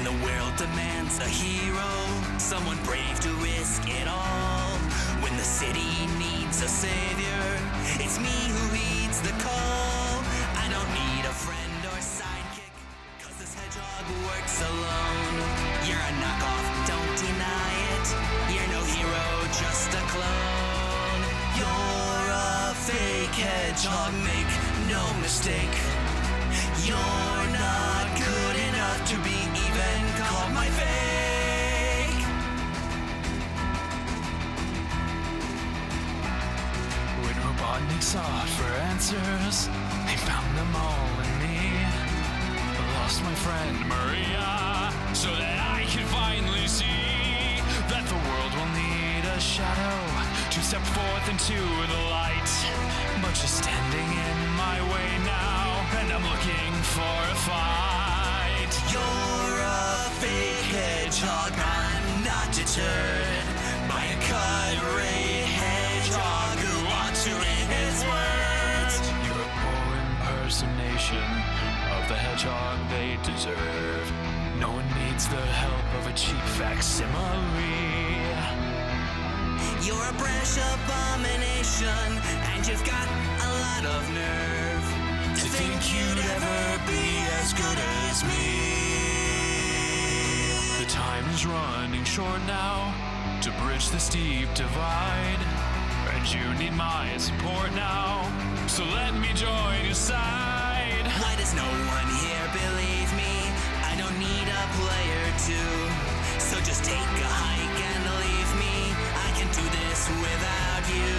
When the world demands a hero, someone brave to risk it all. When the city needs a savior, it's me who heeds the call. I don't need a friend or sidekick, cause this hedgehog works alone. You're a knockoff, don't deny it. You're no hero, just a clone. You're a fake hedgehog, make no mistake. You're not good enough to be even called my fake. When Robotnik sought for answers, he found them all in me. I lost my friend Maria, so that I can finally see that the world will need a shadow to step forth into the light. But you're standing in my way now, and I'm looking for a fight. You're a fake hedgehog, I'm not deterred by a cut-rate hedgehog who wants to eat his words. You're a poor impersonation of the hedgehog they deserve. No one needs the help of a cheap facsimile. You're a brash abomination, and you've got a lot of nerve to think you'd ever be as good as me. The time is running short now to bridge the steep divide, and you need my support now, so let me join your side. Why does no one here believe me? I don't need a player two, so just take a hike and leave me. I can do this without you.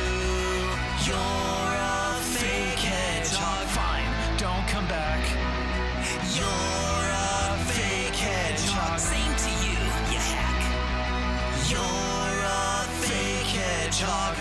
You're a fake hedgehog. Fine, don't come back. You're a fake hedgehog. Same to you, you hack. You're a fake hedgehog.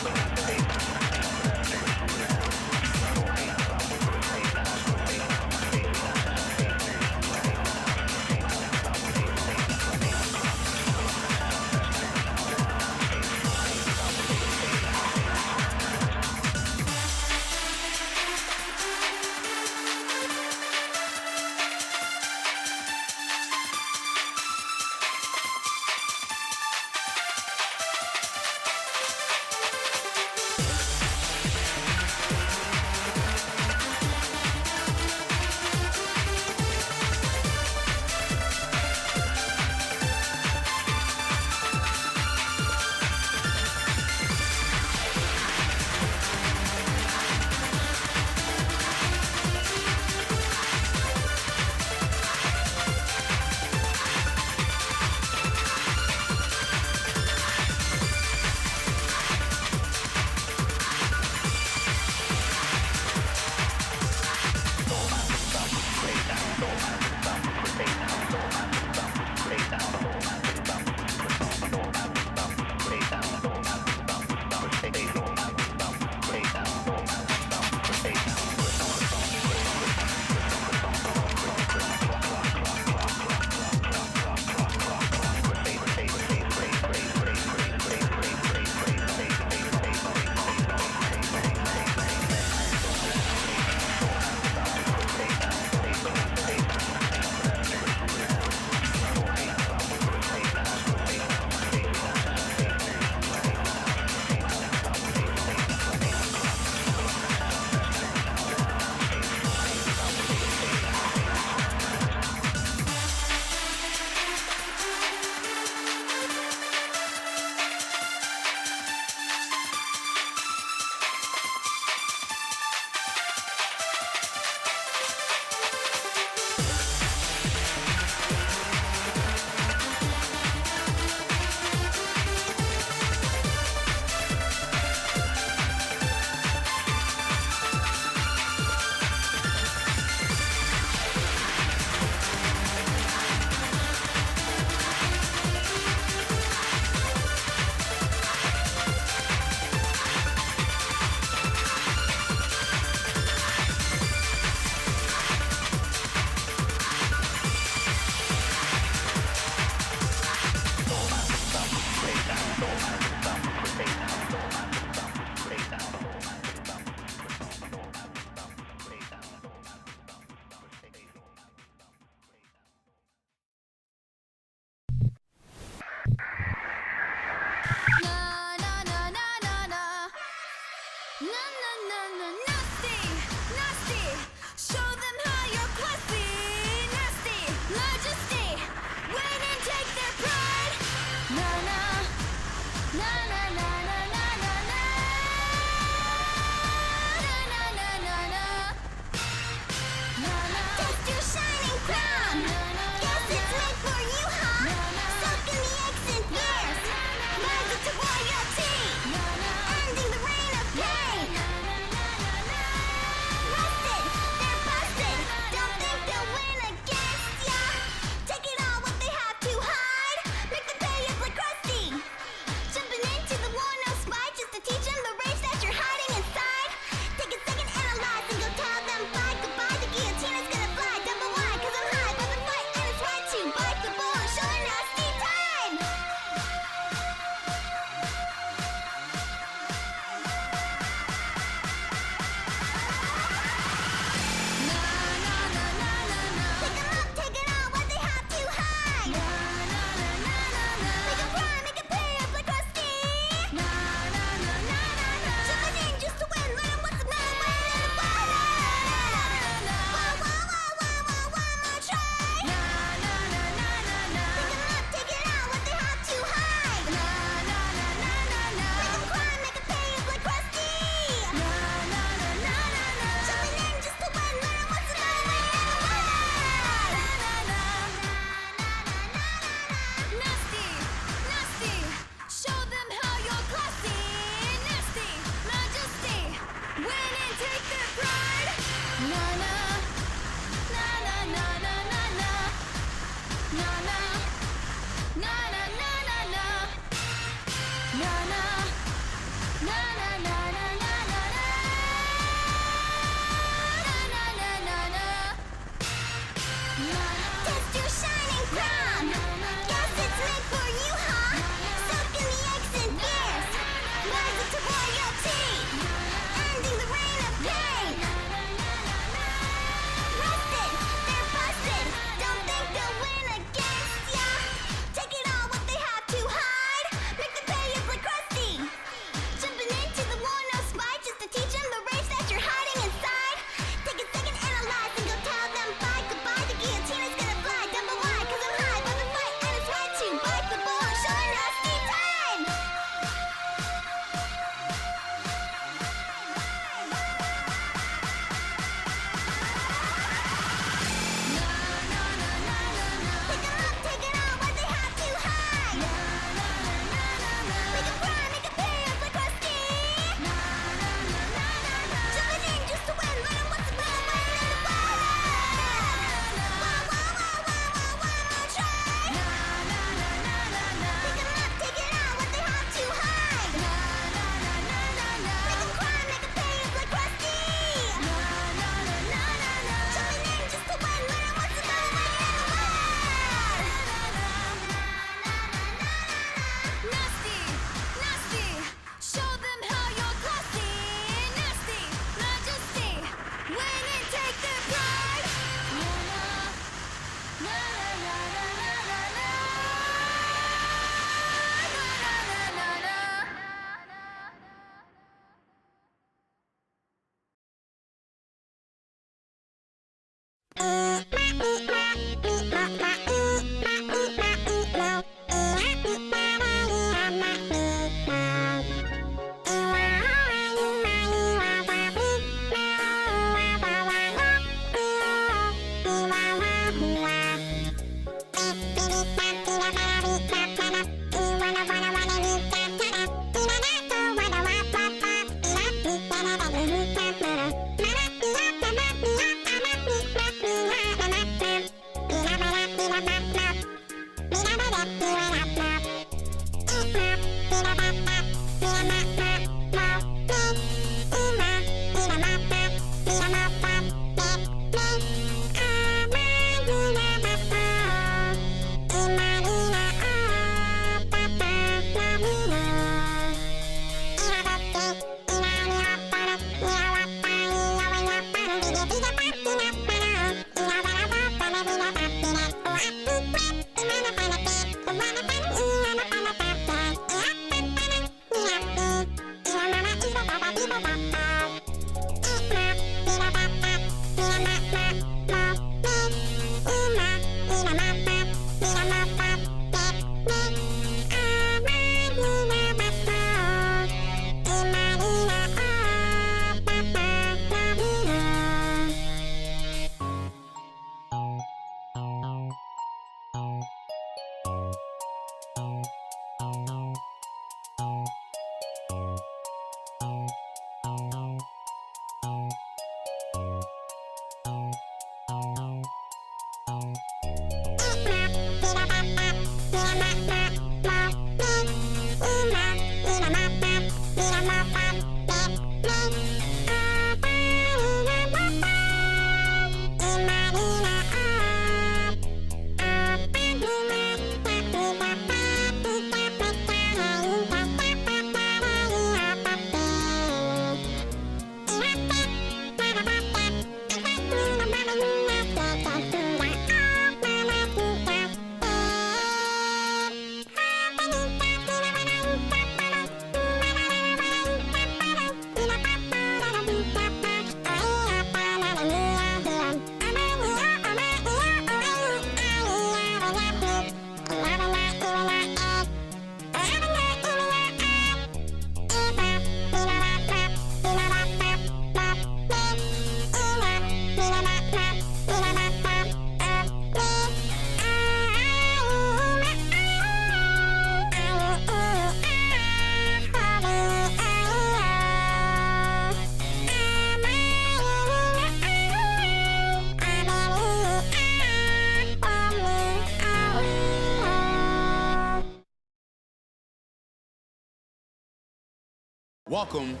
Welcome.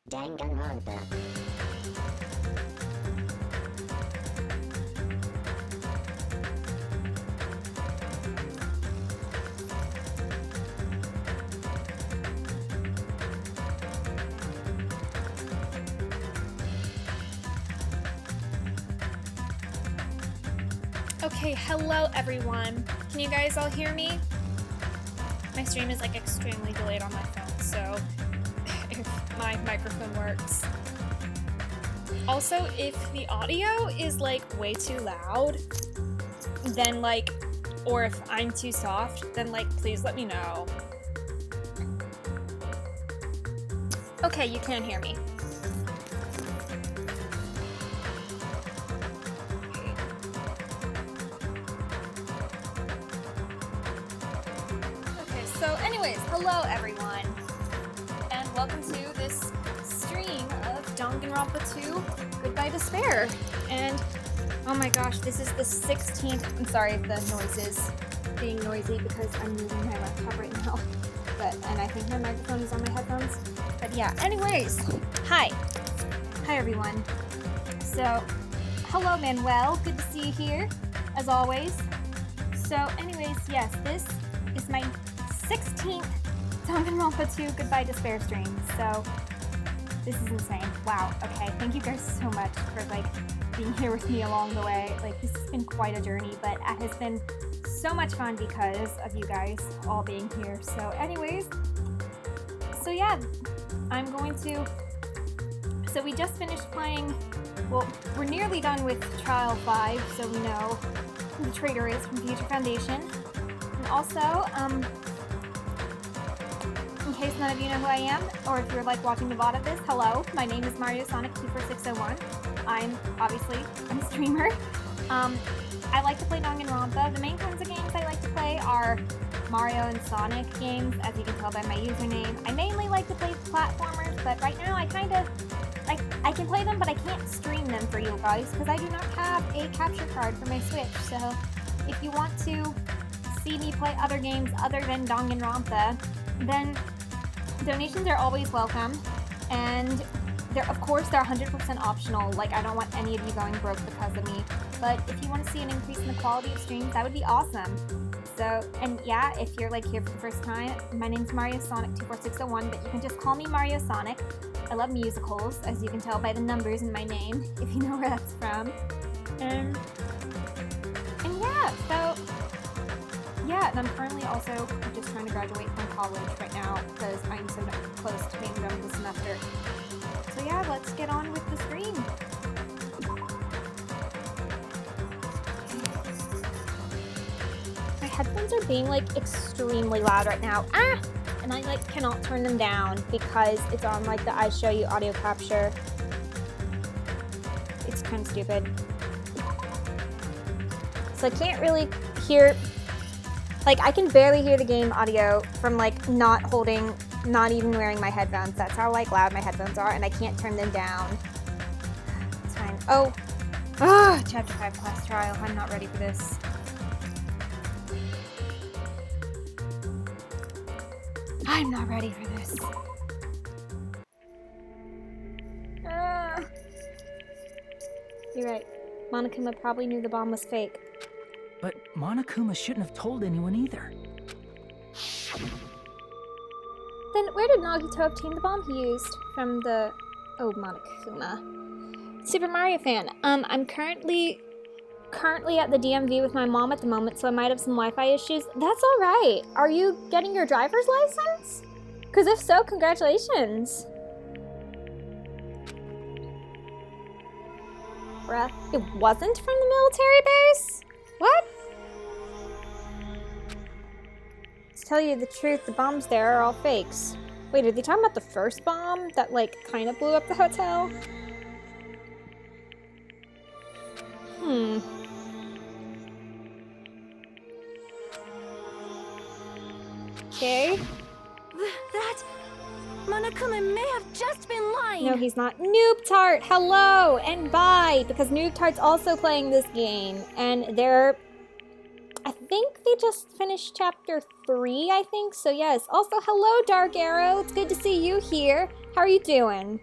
Danganronpa. Okay, hello everyone. Can you guys all hear me? My stream is like extremely delayed on my phone, so if my microphone works. Also, if the audio is like way too loud, then like, or if I'm too soft, then like please let me know. Okay, you can hear me. So anyways, hello everyone, and welcome to this stream of Danganronpa 2, Goodbye Despair. And oh my gosh, this is the 16th, I'm sorry if the noise is being noisy because I'm moving my laptop right now, and I think my microphone is on my headphones. But yeah, anyways, hi everyone. So, hello Manuel, good to see you here, as always. So anyways, yes, this is my 16th Danganronpa 2 Goodbye Despair stream, so this is insane. Wow, okay, thank you guys so much for like being here with me along the way. Like, this has been quite a journey, but it has been so much fun because of you guys all being here. So anyways, so yeah, I'm going to, so we just finished playing, well, we're nearly done with Trial 5, so we know who the traitor is from Future Foundation. And also, in case none of you know who I am, or if you're like watching the VOD of this, hello, my name is Mario Sonic 24601. I'm a streamer. I like to play Danganronpa. The main kinds of games I like to play are Mario and Sonic games, as you can tell by my username. I mainly like to play platformers, but right now I kind of, I can play them, but I can't stream them for you guys, because I do not have a capture card for my Switch, so if you want to see me play other games other than Danganronpa, then donations are always welcome, and of course they're 100% optional. Like, I don't want any of you going broke because of me, but if you want to see an increase in the quality of streams, that would be awesome. So, and yeah, if you're like here for the first time, my name's Mario Sonic 24601, but you can just call me Mario Sonic. I love musicals, as you can tell by the numbers in my name, if you know where that's from. And yeah, so yeah, and I'm currently also just trying to graduate from college right now because I'm so close to being done with the semester. So yeah, let's get on with the stream. I headphones are being like extremely loud right now. Ah! And I like cannot turn them down because it's on like the I Show You audio capture. It's kind of stupid. So I can't really hear, like I can barely hear the game audio from like not even wearing my headphones. That's how like loud my headphones are, and I can't turn them down. It's fine. Oh, Chapter 5 class trial. I'm not ready for this. I'm not ready for this. You're right. Monokuma probably knew the bomb was fake. But Monokuma shouldn't have told anyone either. Then where did Nagito obtain the bomb he used? From the... Oh, Monokuma. Super Mario fan. I'm currently at the DMV with my mom at the moment, so I might have some Wi-Fi issues. That's alright. Are you getting your driver's license? Because if so, congratulations. Bruh. It wasn't from the military base? What? To tell you the truth, the bombs there are all fakes. Wait, are they talking about the first bomb that, like, kind of blew up the hotel? Okay. That... Monokuma may have just been lying. No, he's not. Noob Tart, hello and bye, because Noob Tart's also playing this game, and I think they just finished chapter 3, I think, so yes. Also, hello, Dark Arrow, it's good to see you here. How are you doing?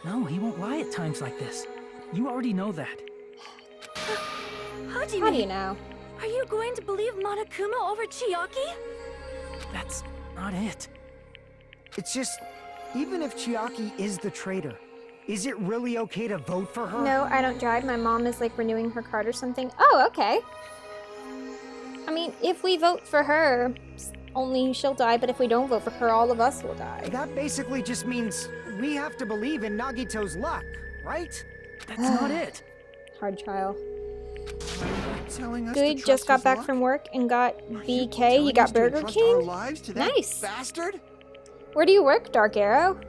No, he won't lie at times like this. You already know that. How do you know? Are you going to believe Monokuma over Chiaki? That's not it. It's just, even if Chiaki is the traitor, is it really okay to vote for her? No, I don't drive. My mom is like renewing her card or something. Oh, okay. I mean, if we vote for her, only she'll die, but if we don't vote for her, all of us will die. That basically just means we have to believe in Nagito's luck, right? That's not it. Hard trial. Telling us Good, to just trust got his back luck? from work and got Are you BK. telling You us got to Burger entrust our King? lives to that Nice. bastard? Where do you work, Dark Arrow?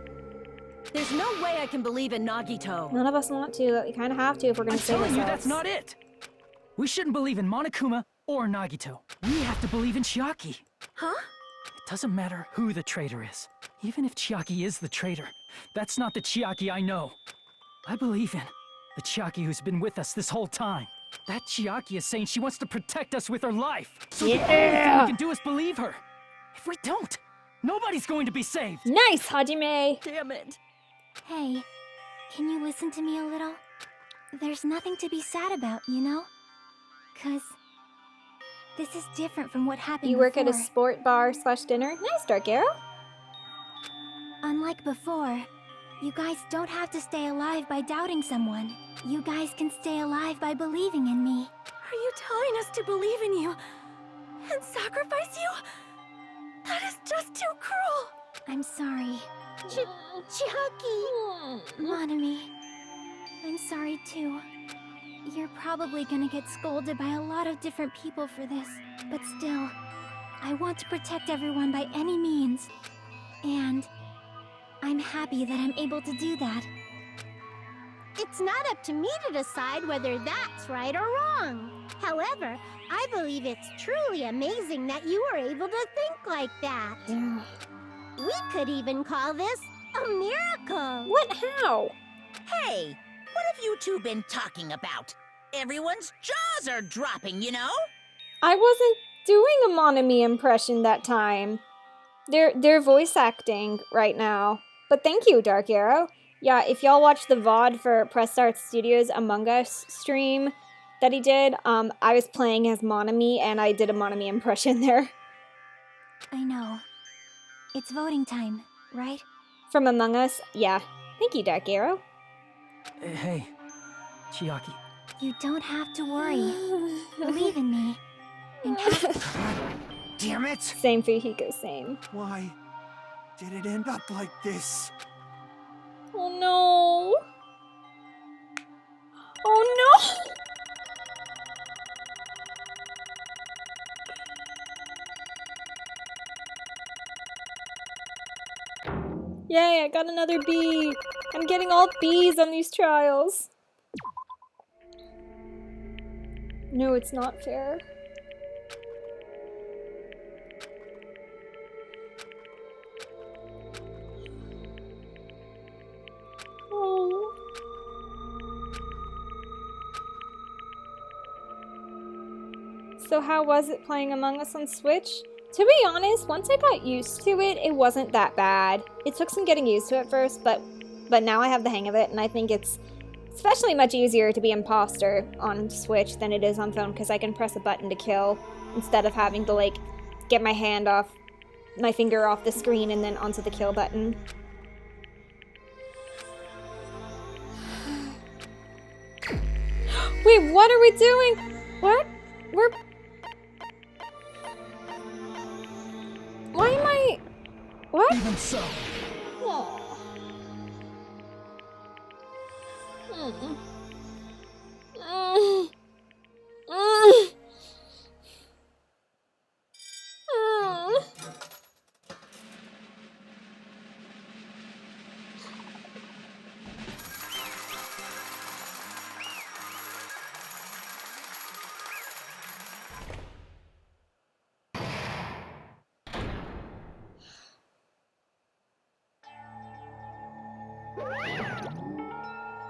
There's no way I can believe in Nagito. None of us want to, but we kind of have to if we're going I'm to save telling ourselves. you, that's not it. We shouldn't believe in Monokuma or Nagito. We have to believe in Chiaki. Huh? It doesn't matter who the traitor is. Even if Chiaki is the traitor, that's not the Chiaki I know. I believe in the Chiaki who's been with us this whole time. That Chiaki is saying she wants to protect us with her life. So the only thing we can do is believe her. If we don't, nobody's going to be saved. Nice, Hajime! Damn it. Hey, can you listen to me a little? There's nothing to be sad about, you know? 'Cause this is different from what happened You work at a before. sport bar / dinner? Nice, Dark Arrow. Unlike before, you guys don't have to stay alive by doubting someone. You guys can stay alive by believing in me. Are you telling us to believe in you and sacrifice you? That is just too cruel. I'm sorry. Chiaki. Monami, I'm sorry too. You're probably gonna get scolded by a lot of different people for this, but still, I want to protect everyone by any means. And I'm happy that I'm able to do that. It's not up to me to decide whether that's right or wrong. However, I believe it's truly amazing that you were able to think like that. Yeah. We could even call this a miracle. What? How? Hey, what have you two been talking about? Everyone's jaws are dropping, you know? I wasn't doing a Monami impression that time. They're voice acting right now. But thank you, Dark Arrow. Yeah, if y'all watch the VOD for Press Start Studios Among Us stream that he did, I was playing as Monami and I did a Monami impression there. I know. It's voting time, right? From Among Us? Yeah. Thank you, Dark Arrow. Hey, Chiaki. You don't have to worry. Believe in me. And Damn it! Same Fujiko, same. Why did it end up like this? Oh no! Oh no! Yay, I got another B. I'm getting all B's on these trials. No, it's not fair. Oh. So how was it playing Among Us on Switch? To be honest, once I got used to it, it wasn't that bad. It took some getting used to it first, but now I have the hang of it, and I think it's especially much easier to be imposter on Switch than it is on phone, because I can press a button to kill instead of having to, like, get my finger off the screen and then onto the kill button. Wait, what are we doing? What? Why am I... What? Even so. Aw.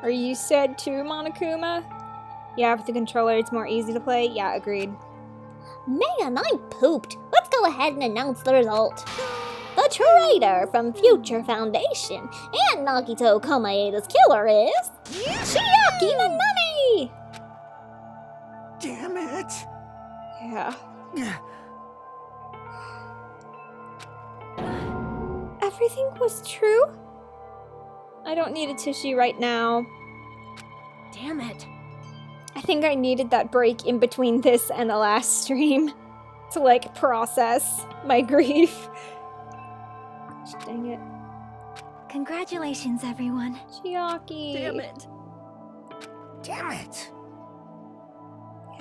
Are you sad too, Monokuma? Yeah, with the controller it's more easy to play. Yeah, agreed. Man, I'm pooped. Let's go ahead and announce the result. The traitor from Future Foundation and Nagito Komaeda's killer is... Chiaki Nanami! Damn it! Yeah. Everything was true? I don't need a tissue right now. Damn it. I think I needed that break in between this and the last stream to, like, process my grief. Gosh, dang it. Congratulations, everyone. Chiaki. Damn it. Damn it!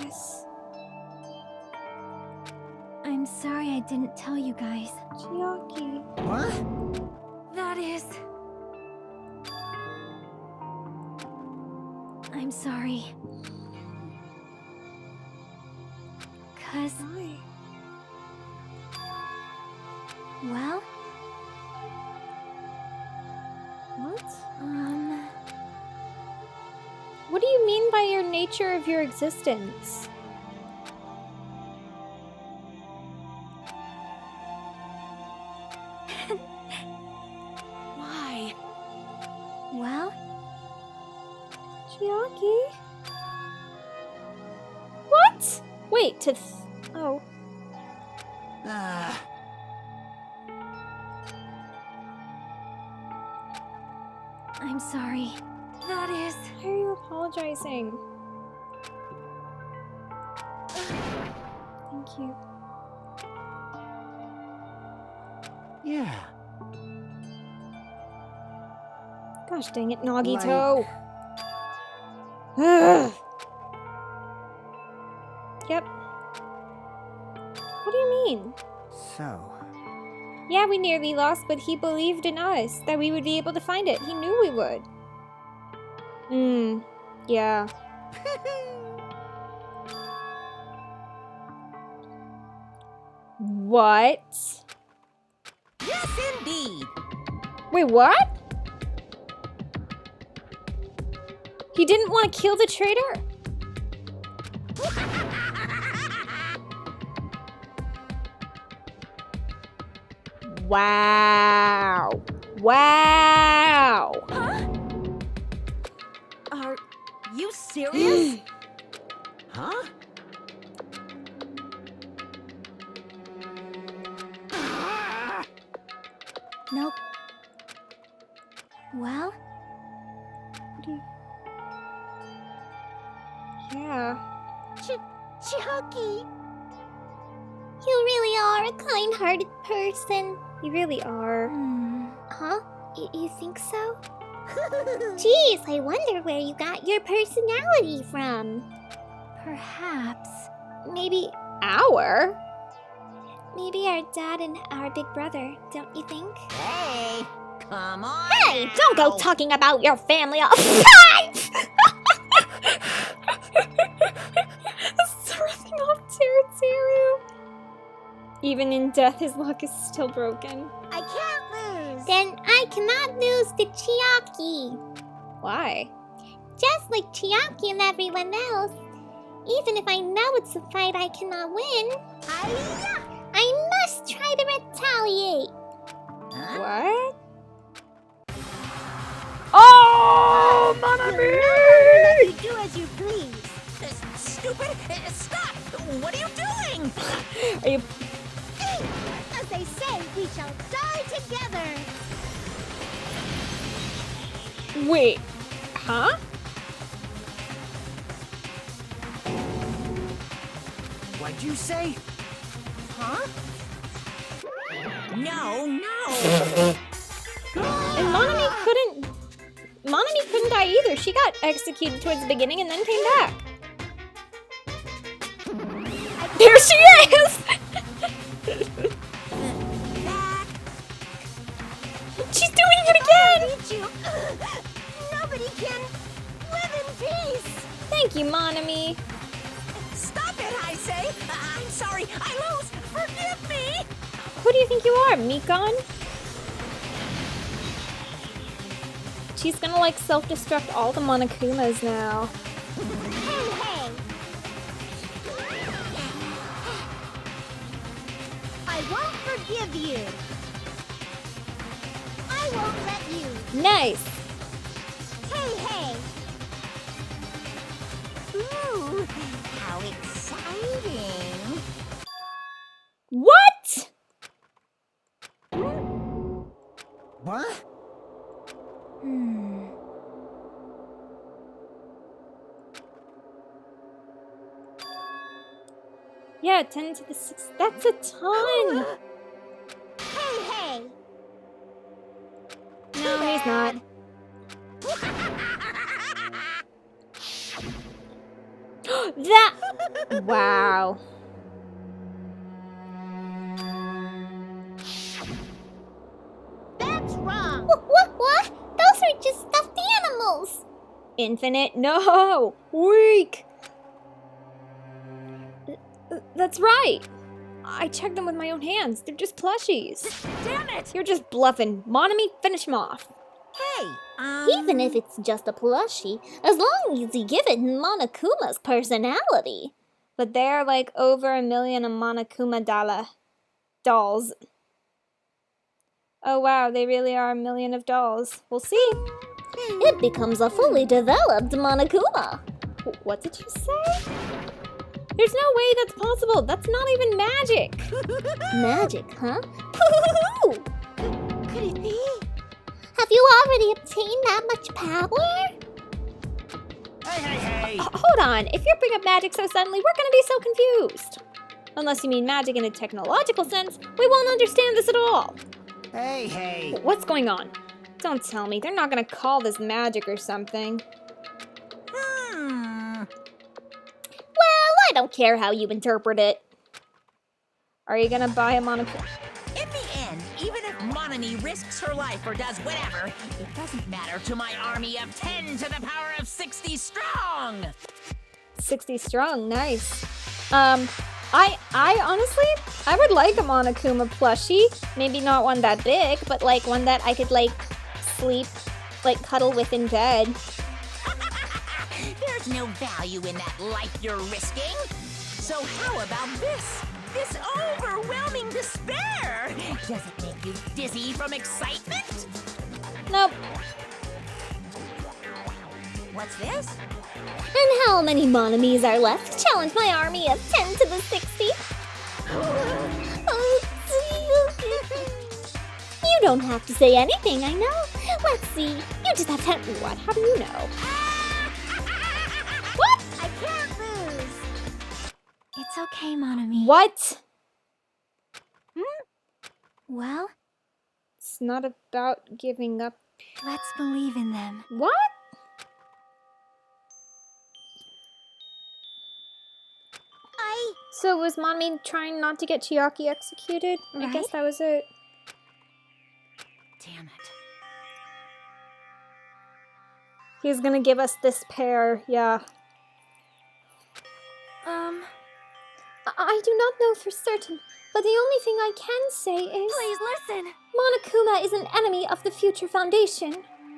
Yes. I'm sorry I didn't tell you guys. Chiaki. What? That is... I'm sorry. 'Cause... Why? Well... What? What do you mean by your nature of your existence? Why? Well... Chiaki? What? Wait, oh. I'm sorry. That is... Why are you apologizing? Thank you. Yeah. Gosh dang it, Nagito. Ugh. Yep. What do you mean? So... Yeah, we nearly lost, but he believed in us, that we would be able to find it. He knew we would. Yeah. What? Yes, indeed. Wait, what? He didn't want to kill the traitor? Wow. Wow. Huh? Are you serious? Huh? Nope. Well? Yeah. Chiaki! You really are a kind-hearted person. You really are. Huh? You think so? Geez, I wonder where you got your personality from. Perhaps. Maybe Our? our dad and our big brother, don't you think? Hey, Come on. Hey, don't go now. talking about your family all Surfing off Teru. Even in death, his luck is still broken. I can't lose. Then I cannot lose to Chiaki. Why? Just like Chiaki and everyone else. Even if I know it's a fight I cannot win, I must try to retaliate. What? Oh, mon ami! You do as you please. Stupid! Stop! What are you doing? Are you... As they say, we shall die together. Wait. Huh? What'd you say? Huh? No. And Monami couldn't die either. She got executed towards the beginning and then came back. There she is! She's doing it again! Beat you. Nobody can live in peace. Thank you, Monami. Stop it, I say! I'm sorry, I lose! Forgive me! Who do you think you are, Mikon? She's gonna like self-destruct all the Monokumas now. Hey. I won't forgive you. I won't let you. Nice! Hey. Ooh, how exciting. What? What? Yeah, 10 to the 6. That's a ton! Hey. No, he's not. That... Wow. That's wrong. What? Those are just stuffed animals! Infinite? No! Weak! That's right! I checked them with my own hands. They're just plushies. Damn it! You're just bluffing. Monami, finish him off. Hey, Even if it's just a plushie, as long as you give it Monokuma's personality. But there are like over 1 million of Monokuma dolls. Oh wow, they really are 1 million of dolls. We'll see. It becomes a fully developed Monokuma. What did you say? There's no way that's possible. That's not even magic. Magic, huh? Could it be? Have you already obtained that much power? Hey! Hold on. If you bring up magic so suddenly, we're gonna be so confused. Unless you mean magic in a technological sense, we won't understand this at all. Hey! What's going on? Don't tell me. They're not gonna call this magic or something. Well, I don't care how you interpret it. Are you gonna buy a Monokuma? In the end, even if Monami risks her life or does whatever, it doesn't matter to my army of 10 to the power of 60 strong! 60 strong, nice. I honestly, I would like a Monokuma plushie. Maybe not one that big, but like one that I could like sleep, like cuddle with in bed. There's no value in that life you're risking. So how about this? This overwhelming despair! Does it make you dizzy from excitement? Nope. What's this? And how many Monamis are left to challenge my army of 10 to the 60? You don't have to say anything, I know. Let's see. You just have to tell me what. How do you know? What? I can't lose. It's okay, Monami. What? Well, It's not about giving up. let's believe in them. What? So was Mommy trying not to get Chiaki executed? I guess Right? that was it. Damn it. He's gonna give us this pair, yeah. I do not know for certain, but the only thing I can say is... Please listen! Monokuma is an enemy of the Future Foundation.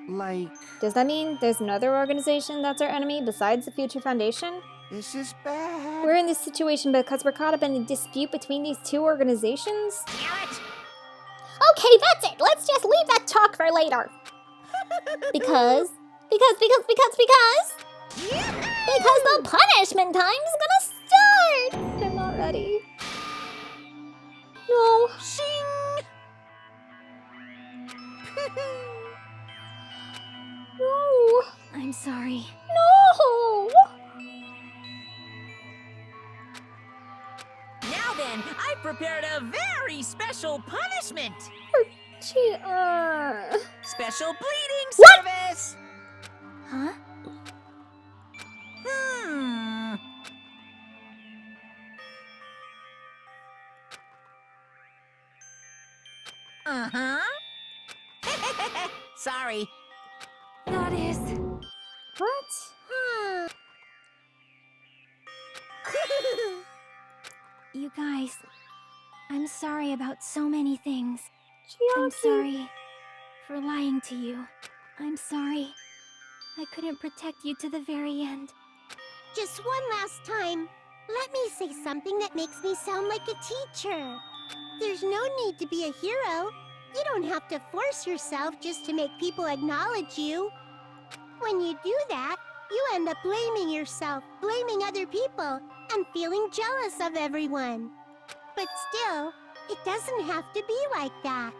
Like, Does that mean there's another organization that's our enemy besides the Future Foundation? this is bad. We're in this situation because we're caught up in a dispute between these two organizations? Damn it! Okay, that's it! Let's just leave that talk for later. Because the punishment time is gonna start! I'm not ready. No. Shing! No. I'm sorry. No! Now then, I prepared a very special punishment. Special bleeding What? service. Huh? Uh-huh. Sorry. That is... What? You guys, I'm sorry about so many things. I'm Chiaki. sorry for lying to you. I'm sorry I couldn't protect you to the very end. Just one last time, let me say something that makes me sound like a teacher. There's no need to be a hero. You don't have to force yourself just to make people acknowledge you. When you do that, you end up blaming yourself, blaming other people, and feeling jealous of everyone. But still, it doesn't have to be like that.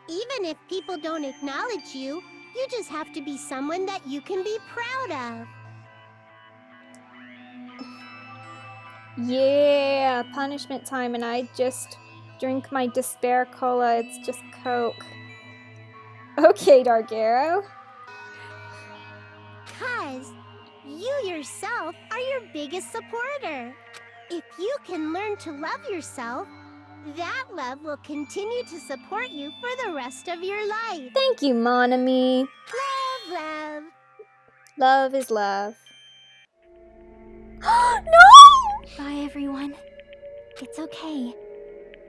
Even if people don't acknowledge you, you just have to be someone that you can be proud of. Yeah, punishment time, and I just drink my despair cola. It's just Coke. Okay, Dark Arrow. 'Cause you yourself are your biggest supporter. If you can learn to love yourself, that love will continue to support you for the rest of your life. Thank you, Monami. Love, love. Love is love. No! Bye, everyone. It's okay.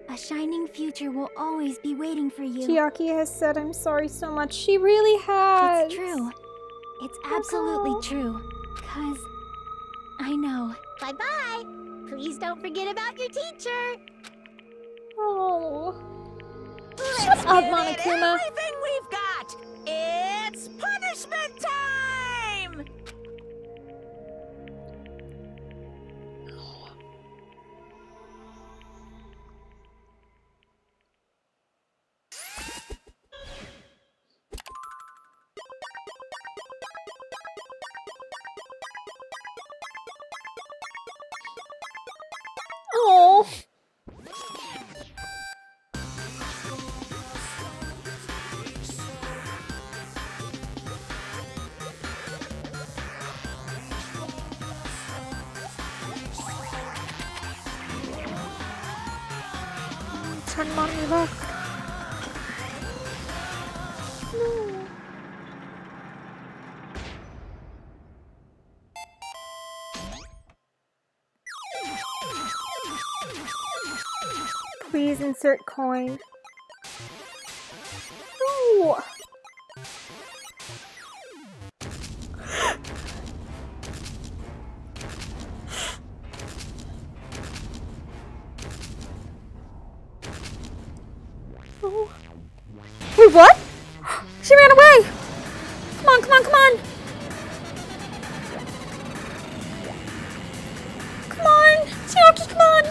A shining future will always be waiting for you. Chiaki has said I'm sorry so much. She really has. It's true. It's absolutely true. 'Cause I know. Bye-bye. Please don't forget about your teacher. Oh. Let's Shut up, give it Monokuma. everything we've got. It's punishment time. Oh. Turn mommy back. No. Please insert coin. No. Oh. Wait, what? She ran away! Come on, come on, come on! Come on! Chiaki, come on!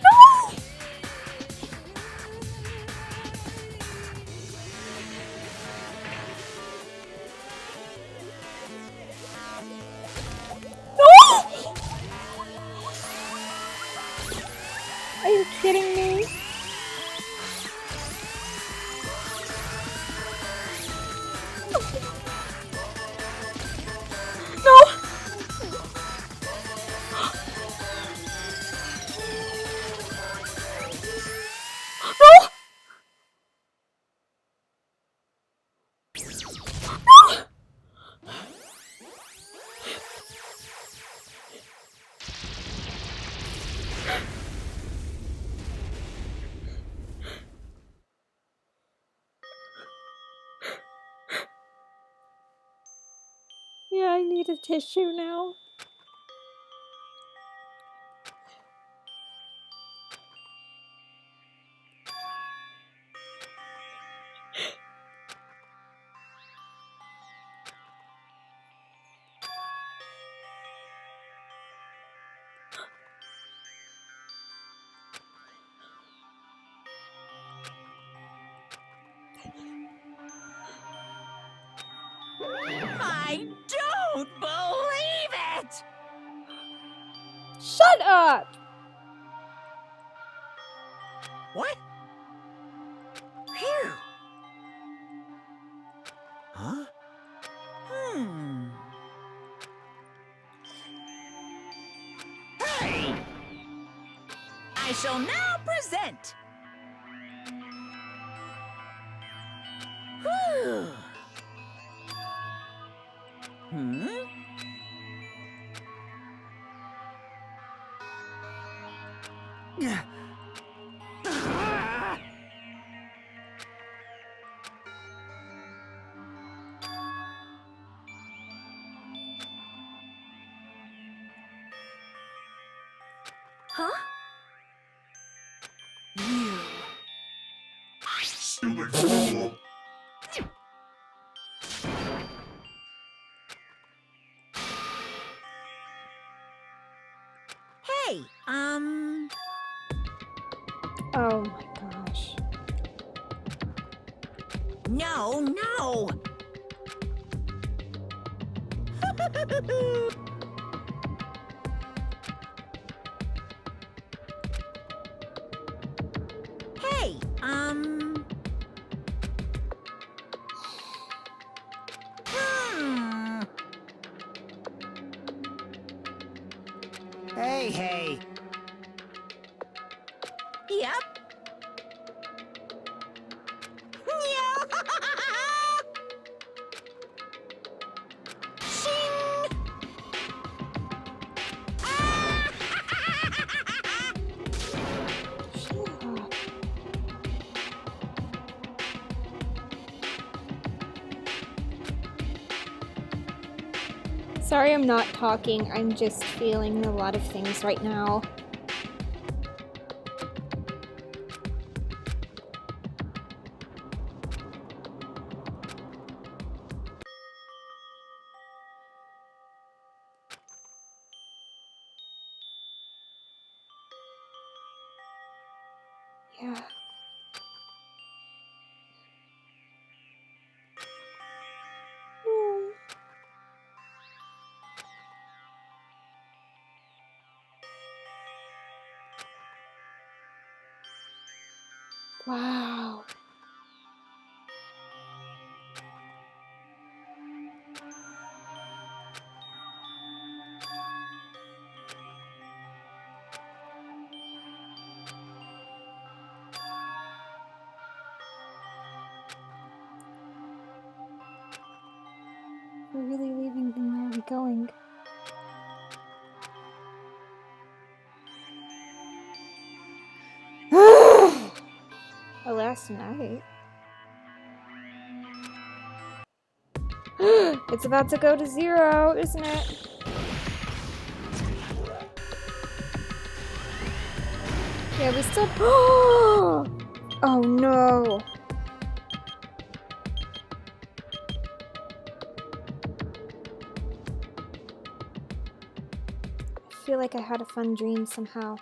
No! No! Are you kidding me? No! No! tissue now. I don't believe it! Shut up! What? Phew. Huh? Hey! I shall now present. Whew. Huh? You. Stupid fool! Hey, Oh my gosh. No, no! Hey, Hey. Yep. Shing! Shut up. Sorry I'm not talking, I'm just feeling a lot of things right now. Yeah. Mm. Wow. We're really leaving, then where are we going? Oh, last night. It's about to go to 0, isn't it? Yeah, we still. Oh no. I feel like I had a fun dream somehow.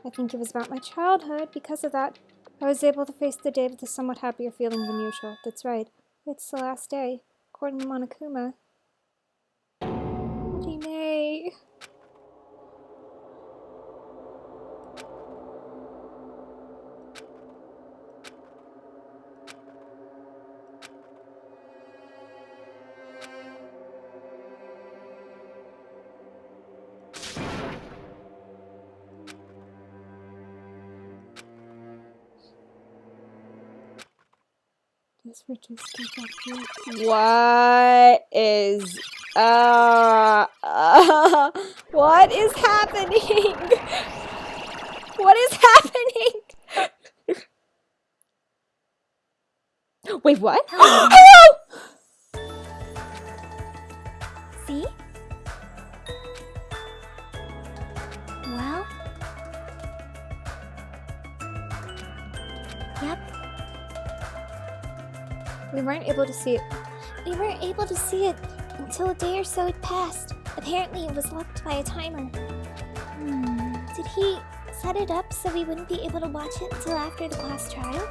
I think it was about my childhood. Because of that, I was able to face the day with a somewhat happier feeling than usual. That's right. It's the last day, according to Monokuma. Hajime. Guess we're just stuck up here. What is what is happening? What is happening? Wait, what? Hello! See? We weren't able to see it. We weren't able to see it until a day or so had passed. Apparently it was locked by a timer. Did he set it up so we wouldn't be able to watch it until after the class trial?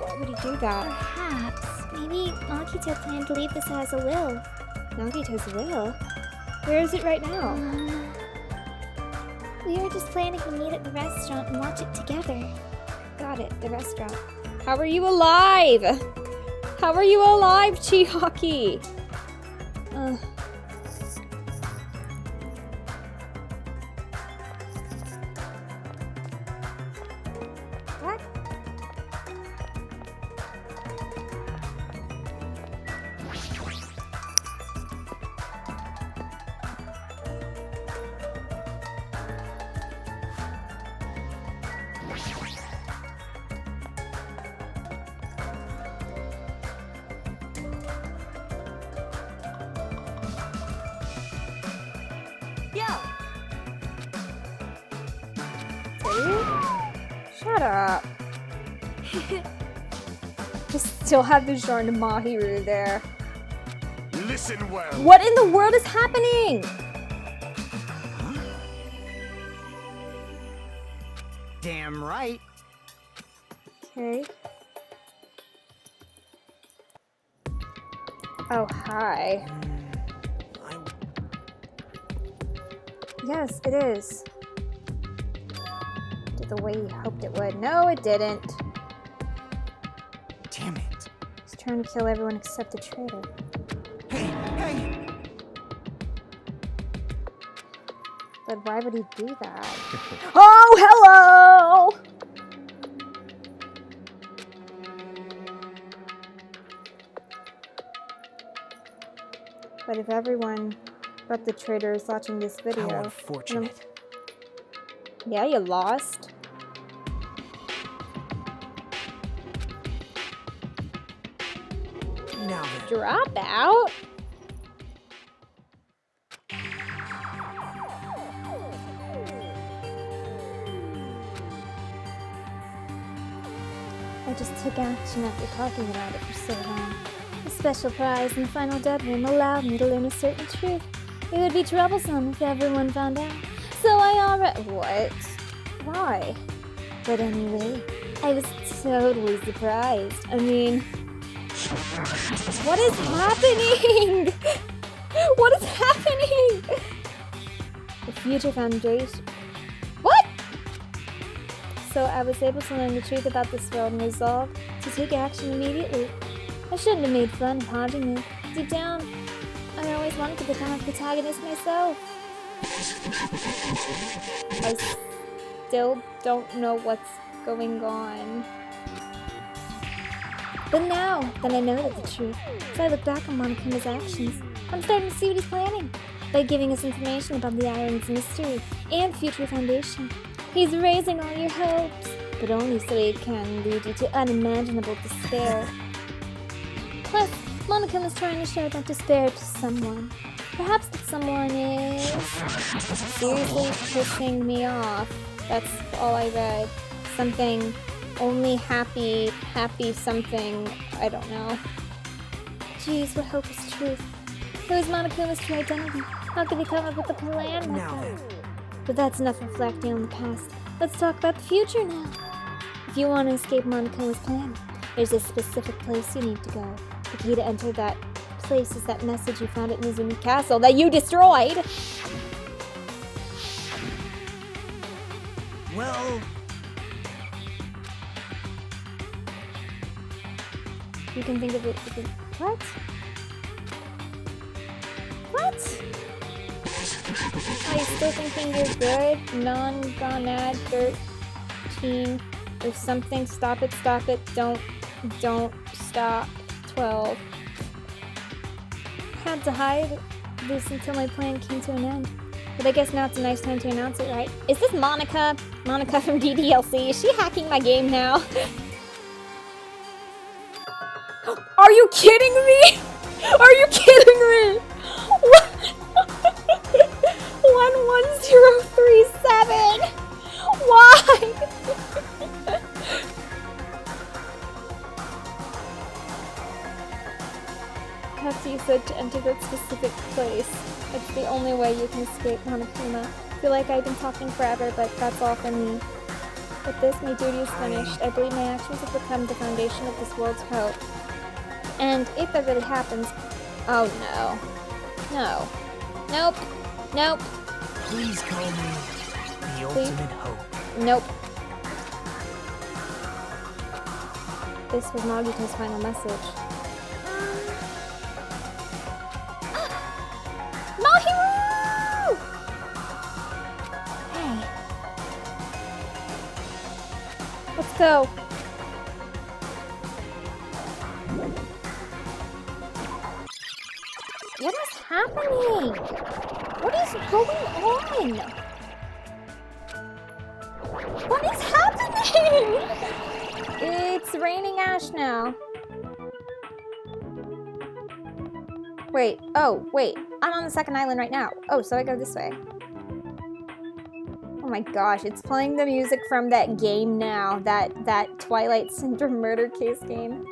Why would he do that? Perhaps. Maybe Nagito planned to leave this as a will. Nagito's will? Where is it right now? We were just planning to meet at the restaurant and watch it together. Got it, the restaurant. How are you alive? How are you alive, Chiaki? What? Shut up. Just still have the Jarn and Mahiru there. Listen well. What in the world is happening? Damn right. Okay. Oh, hi. Yes, it is. Did the way he hoped it would. No, it didn't. Damn it. He's trying to kill everyone except the traitor. Hey! But why would he do that? Oh, hello! But if everyone but the traitor is watching this video... How unfortunate. Yeah, you lost. Now then. Drop out? I just took action after talking about it for so long. The special prize in the final dead room allowed me to learn a certain truth. It would be troublesome if everyone found out. So I already... What? Why? But anyway, I was totally surprised. I mean... What is happening? What is happening? The Future Foundation... What? So I was able to learn the truth about this world and resolve to take action immediately. I shouldn't have made fun of Hajime. Deep down, I always wanted to become a protagonist myself. I still don't know what's going on. But now that I know the truth, as I look back on Monokuma's actions, I'm starting to see what he's planning. By giving us information about the island's mystery and Future Foundation, he's raising all your hopes, but only so he can lead you to unimaginable despair. Plus, Monokuma's trying to show that despair to someone. Perhaps that someone is seriously pushing me off. That's all I read. Something only happy something. I don't know. Jeez, what hope is truth? Who is Monokuma's true identity? How could he come up with a plan like that? But that's enough reflecting on the past. Let's talk about the future now. If you want to escape Monokuma's plan, there's a specific place you need to go. The key to enter that place is that message you found at Mizumi Castle that you destroyed! Well... You can think of it... What? What? Are you still thinking you're good? Non-gonad 13 or something? Stop it, don't stop. 12. Had to hide this until my plan came to an end. But I guess now it's a nice time to announce it, right? Is this Monica? Monica from DDLC. Is she hacking my game now? Are you kidding me? Are you kidding me? What? 11037. Why? to that specific place. It's the only way you can escape Monokuma. I feel like I've been talking forever, but that's all from me. With this, my duty is finished. I believe my actions have become the foundation of this world's hope. And if that really happens... Oh no. No. Nope. Nope. Please call me the ultimate hope. Nope. This was Nagito's final message. Mahiru! Hey. Let's go. What is happening? What is going on? What is happening? It's raining ash now. Wait, oh, wait. I'm on the second island right now. Oh, so I go this way. Oh my gosh, it's playing the music from that game now. That Twilight Syndrome murder case game.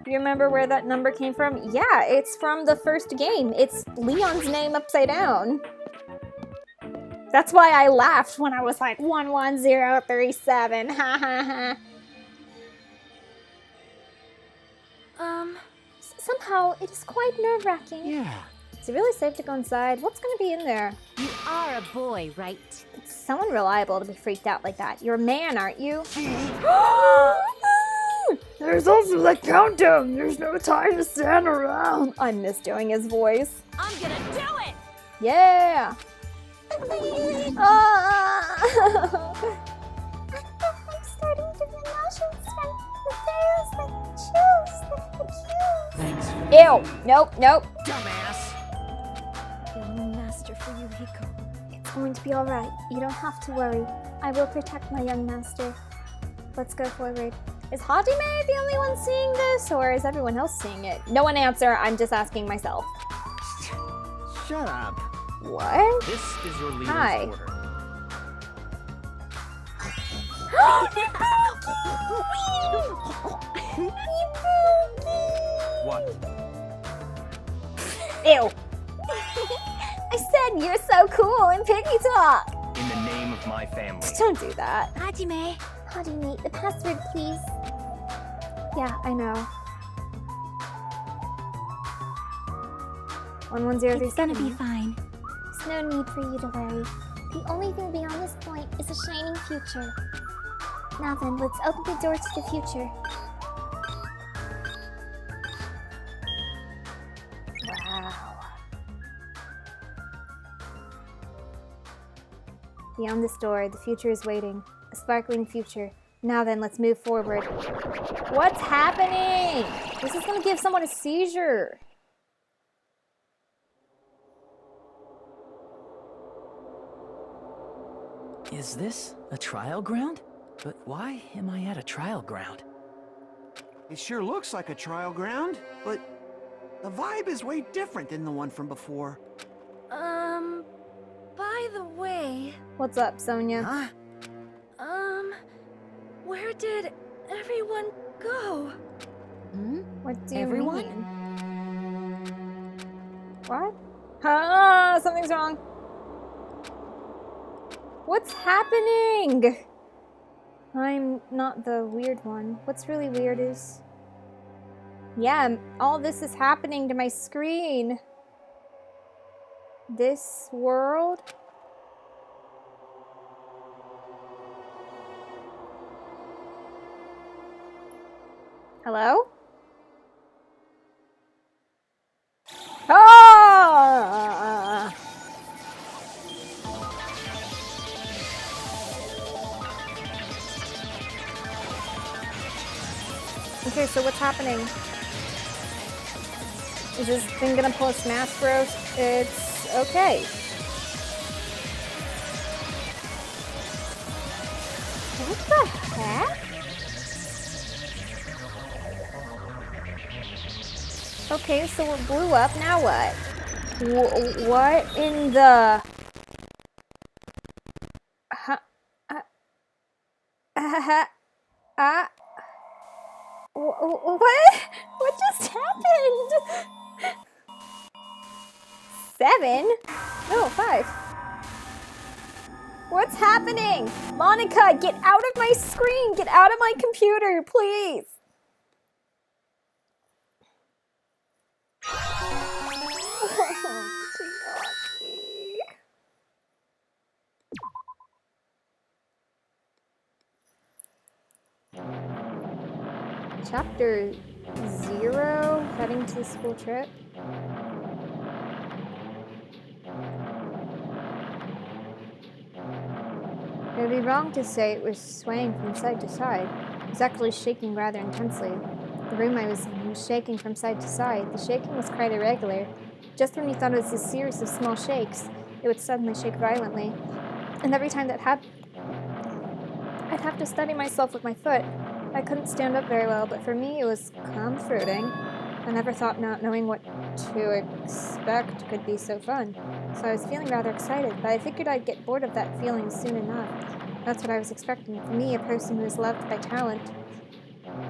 You remember where that number came from? Yeah, it's from the first game. It's Leon's name upside down. That's why I laughed when I was like 11037. Ha ha ha. Somehow it is quite nerve-wracking. Yeah. Is it really safe to go inside? What's gonna be in there? You are a boy, right? It's someone reliable to be freaked out like that. You're a man, aren't you? There's also the countdown. There's no time to stand around. I miss doing his voice. I'm gonna do it! Yeah. I'm starting to feel nauseous from the thrills, the chills, the cues. Ew. Nope, nope. Dumbass! Young master for you, Hiko. It's going to be alright. You don't have to worry. I will protect my young master. Let's go forward. Is Hajime the only one seeing this, or is everyone else seeing it? No one answer, I'm just asking myself. Shut up. What? This is your leader's Hi. order. What? Ew. I said you're so cool in piggy talk. In the name of my family. Don't do that. Hajime. Hajime, the password, please. Yeah, I know. 11037. It's gonna be fine. There's no need for you to worry. The only thing beyond this point is a shining future. Now then, let's open the door to the future. Wow. Beyond this door, the future is waiting. A sparkling future. Now then, let's move forward. What's happening? This is gonna give someone a seizure. Is this a trial ground? But why am I at a trial ground? It sure looks like a trial ground, but the vibe is way different than the one from before. By the way... What's up, Sonia? Huh? Where did everyone go? What do you Everyone? mean? What? Ah, something's wrong. What's happening? I'm not the weird one. What's really weird is... Yeah, all this is happening to my screen. This world? Hello? Ah! Okay, so what's happening? Is this thing gonna pull a Smash Bros? It's okay. What the heck? Okay, so it blew up, now what? What in the... What? What just happened? 7? No, 5. What's happening? Monica, get out of my screen! Get out of my computer, please! Chapter 0, heading to the school trip. It would be wrong to say it was swaying from side to side. It was actually shaking rather intensely. The room I was in was shaking from side to side. The shaking was quite irregular. Just when you thought it was a series of small shakes, it would suddenly shake violently. And every time that happened, I'd have to steady myself with my foot. I couldn't stand up very well, but for me it was comforting. I never thought not knowing what to expect could be so fun. So I was feeling rather excited, but I figured I'd get bored of that feeling soon enough. That's what I was expecting. For me, a person who is loved by talent.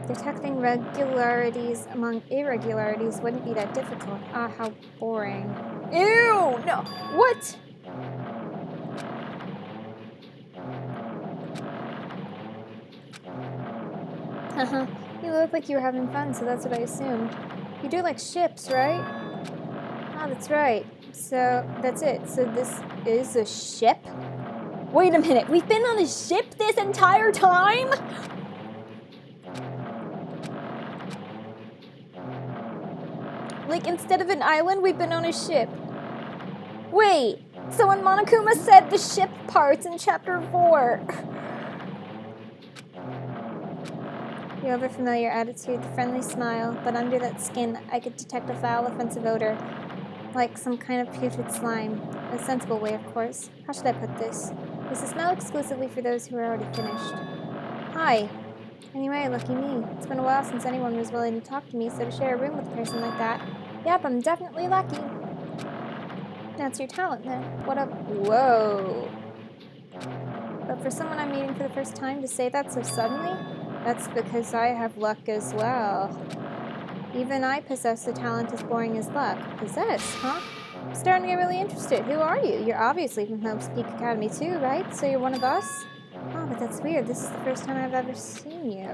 Detecting regularities among irregularities wouldn't be that difficult. Ah, how boring. Ew! No! What? Haha, you look like you were having fun, so that's what I assumed. You do like ships, right? Ah, that's right. So, that's it. So this is a ship? Wait a minute, we've been on a ship this entire time?! Like, instead of an island, we've been on a ship. Wait, so when Monokuma said the ship parts in Chapter 4... You have a familiar attitude, the friendly smile, but under that skin, I could detect a foul, offensive odor, like some kind of putrid slime. A sensible way, of course. How should I put this? Is the smell exclusively for those who are already finished? Hi. Anyway, lucky me. It's been a while since anyone was willing to talk to me, so to share a room with a person like that, yep, I'm definitely lucky. That's your talent, then. What a... Whoa. But for someone I'm meeting for the first time to say that so suddenly, that's because I have luck as well. Even I possess a talent as boring as luck. Possess, huh? I'm starting to get really interested. Who are you? You're obviously from Hope's Peak Academy too, right? So you're one of us? Oh, but that's weird. This is the first time I've ever seen you.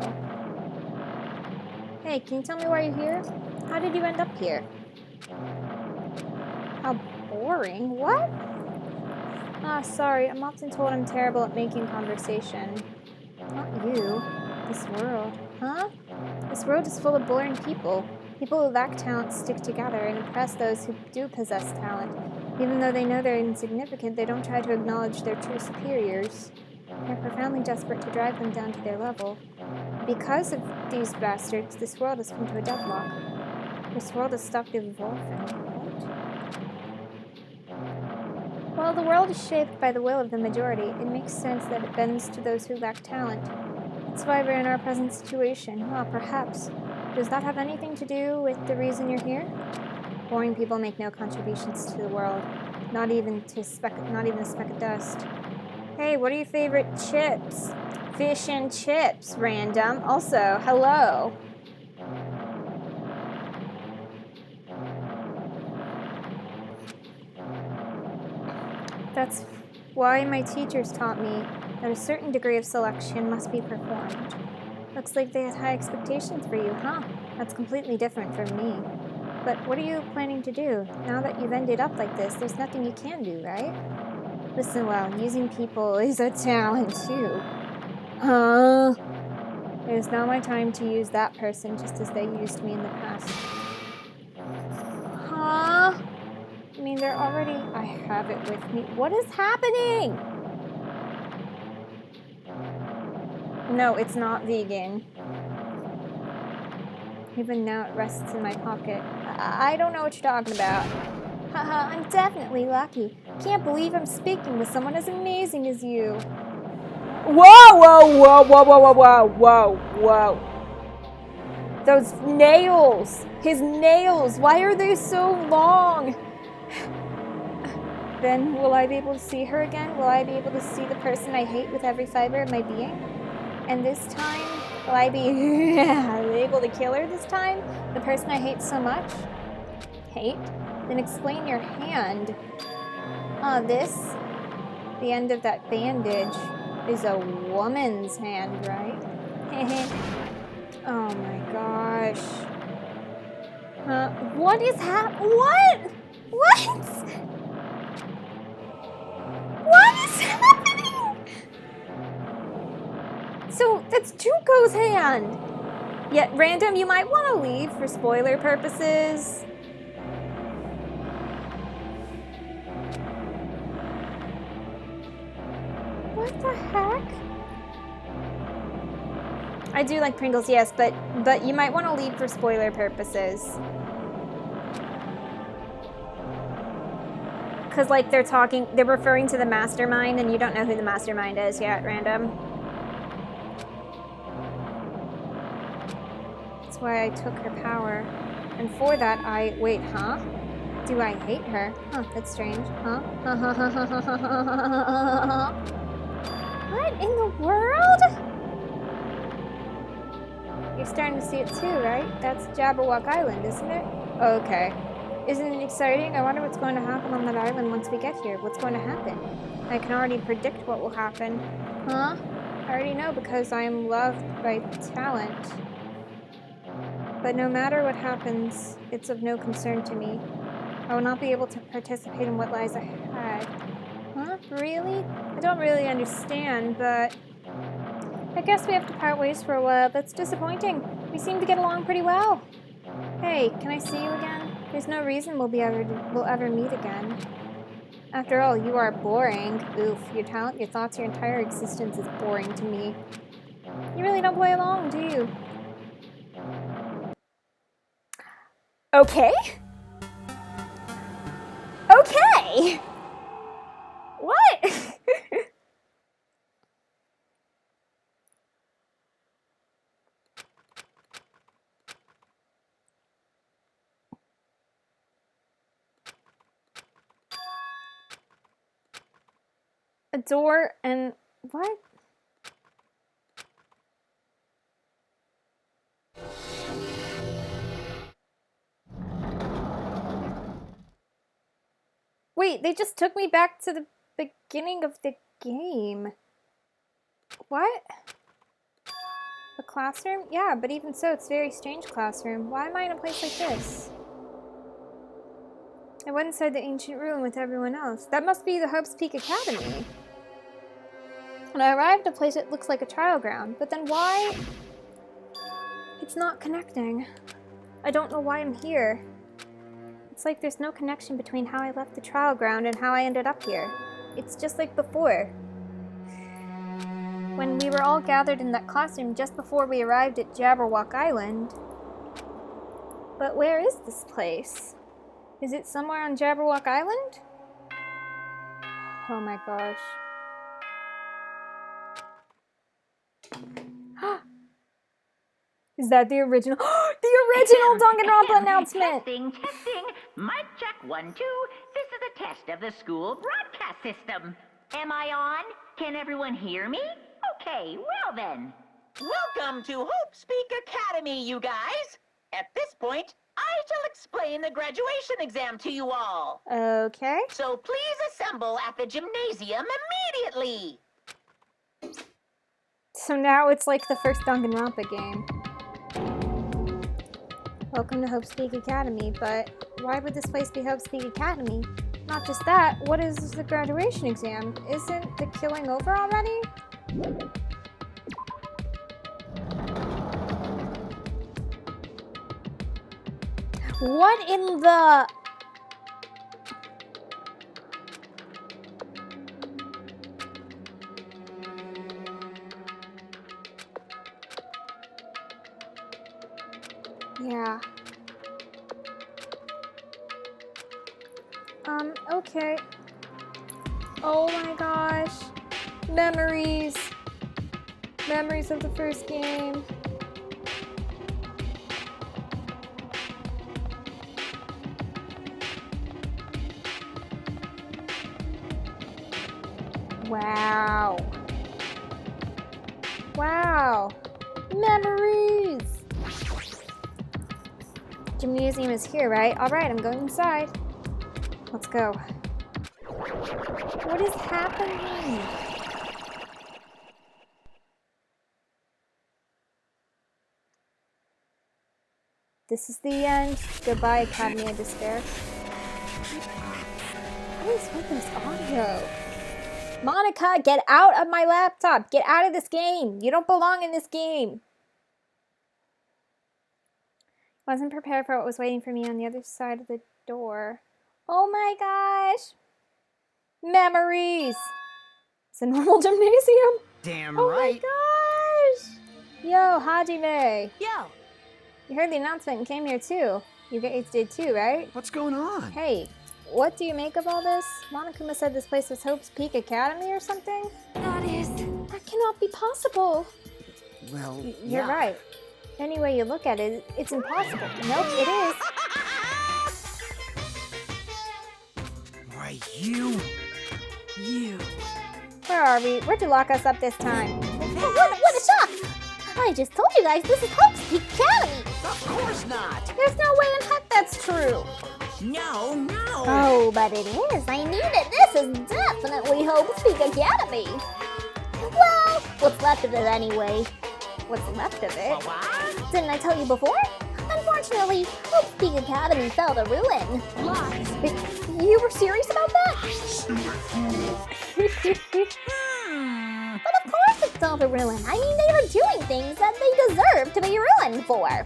Hey, can you tell me why you're here? How did you end up here? How boring. What? Ah, sorry. I'm often told I'm terrible at making conversation. Not you. This world. Huh? This world is full of boring people. People who lack talent stick together and impress those who do possess talent. Even though they know they're insignificant, they don't try to acknowledge their true superiors. They're profoundly desperate to drag them down to their level. Because of these bastards, this world has come to a deadlock. This world has stopped evolving. What? While the world is shaped by the will of the majority, it makes sense that it bends to those who lack talent. That's why we're in our present situation. Well, perhaps. Does that have anything to do with the reason you're here? Boring people make no contributions to the world. Not even a speck of dust. Hey, what are your favorite chips? Fish and chips, random. Also, hello. That's why my teachers taught me that a certain degree of selection must be performed. Looks like they had high expectations for you, huh? That's completely different from me. But what are you planning to do? Now that you've ended up like this, there's nothing you can do, right? Listen, well, using people is a talent too. Huh? It is now my time to use that person just as they used me in the past. Huh? I mean, they're already... I have it with me. What is happening? No, it's not vegan. Even now it rests in my pocket. I don't know what you're talking about. Haha, I'm definitely lucky. Can't believe I'm speaking with someone as amazing as you. Whoa, whoa, whoa, whoa, whoa, whoa, whoa, whoa. Those nails! His nails! Why are they so long? Then will I be able to see her again? Will I be able to see the person I hate with every fiber of my being? And this time, will I be able to kill her this time? The person I hate so much? Hate? Then explain your hand. The end of that bandage is a woman's hand, right? Oh my gosh. What is What? What? What is happening? So, that's Junko's hand. Yet, random, you might want to leave for spoiler purposes. What the heck? I do like Pringles, yes, but you might want to leave for spoiler purposes. Because, like, they're referring to the mastermind, and you don't know who the mastermind is yet, random. That's why I took her power. And for that, wait, huh? Do I hate her? Huh, that's strange. Huh? What in the world? You're starting to see it too, right? That's Jabberwock Island, isn't it? Okay. Isn't it exciting? I wonder what's going to happen on that island once we get here. What's going to happen? I can already predict what will happen. Huh? I already know because I am loved by talent. But no matter what happens, it's of no concern to me. I will not be able to participate in what lies ahead. Huh? Really? I don't really understand, but I guess we have to part ways for a while. That's disappointing. We seem to get along pretty well. Hey, can I see you again? There's no reason we'll ever meet again. After all, you are boring. Oof, your talent, your thoughts, your entire existence is boring to me. You really don't play along, do you? Okay. Okay. What? A door and what? Wait, they just took me back to the beginning of the game. What? A classroom? Yeah, but even so, it's a very strange classroom. Why am I in a place like this? I went inside the ancient ruin with everyone else. That must be the Hope's Peak Academy. And I arrived at a place that looks like a trial ground, but then why? It's not connecting. I don't know why I'm here. It's like there's no connection between how I left the trial ground and how I ended up here. It's just like before. When we were all gathered in that classroom just before we arrived at Jabberwock Island. But where is this place? Is it somewhere on Jabberwock Island? Oh my gosh. Is that the original? The original Danganronpa announcement! Testing. Mic check 1, 2. This is a test of the school broadcast system. Am I on? Can everyone hear me? Okay, well then. Welcome to Hope Speak Academy, you guys. At this point, I shall explain the graduation exam to you all. Okay. So please assemble at the gymnasium immediately. So now it's like the first Danganronpa game. Welcome to Hope Speak Academy, but why would this place be Hope Speak Academy? Not just that, what is the graduation exam? Isn't the killing over already? What in the... Yeah. Okay. Oh my gosh. Memories. Memories of the first game. Wow. Wow. Memories. Gymnasium is here, right? Alright, I'm going inside. Let's go. What is happening? This is the end. Goodbye, Academy of Despair. What is with this audio? Monica, get out of my laptop! Get out of this game! You don't belong in this game! Wasn't prepared for what was waiting for me on the other side of the door. Oh my gosh! Memories! It's a normal gymnasium? Damn Oh right. my gosh! Yo, Hajime! Yo, You heard the announcement and came here too. You guys did too, right? what's going on? Hey, what do you make of all this? Monokuma said this place was Hope's Peak Academy or something? That cannot be possible. Well, You're yeah. right. Any way you look at it, it's impossible. Nope, it is. Why, you. Where are we? Where'd you lock us up this time? What a shock! I just told you guys this is Hope's Peak Academy. Of course not. There's no way in heck that's true. No. Oh, but it is. I knew that this is definitely Hope's Peak Academy. Well, what's left of it anyway. What's left of it? Didn't I tell you before? Unfortunately, Hope's Peak Academy fell to ruin. You were serious about that? But of course it fell to ruin. I mean, they were doing things that they deserve to be ruined for.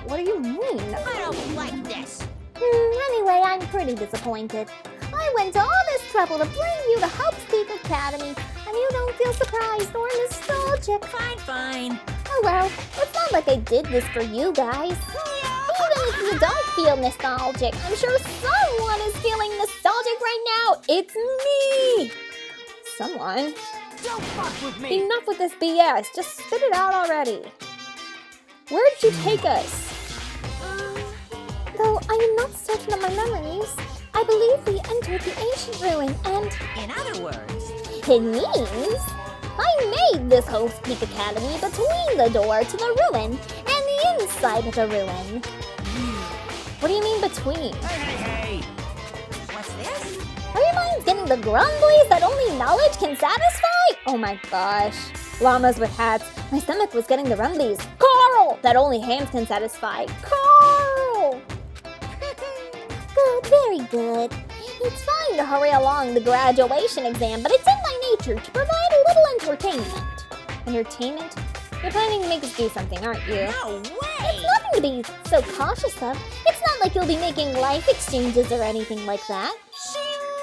What do you mean? I don't like this. Anyway, I'm pretty disappointed. I went to all this trouble to bring you to Hope's Peak Academy, and you don't feel surprised or nostalgic. Fine. Oh well, it's not like I did this for you guys. Even if you don't feel nostalgic, I'm sure someone is feeling nostalgic right now. It's me! Someone? Don't fuck with me. Enough with this BS. Just spit it out already. Where'd you take us? Though I am not certain of my memories, I believe we entered the ancient ruin, and In other words, it means I made this Hope's Peak Academy between the door to the ruin and the inside of the ruin. What do you mean between? Hey. what's this? Are your minds getting the grumblies that only knowledge can satisfy? Oh my gosh. Llamas with hats. My stomach was getting the rumblies. Carl! That only hands can satisfy. Carl! Good, very good. It's fine to hurry along the graduation exam, but it's in my nature to provide a little entertainment. Entertainment? You're planning to make us do something, aren't you? No way. It's nothing to be so cautious of. It's not like you'll be making life exchanges or anything like that.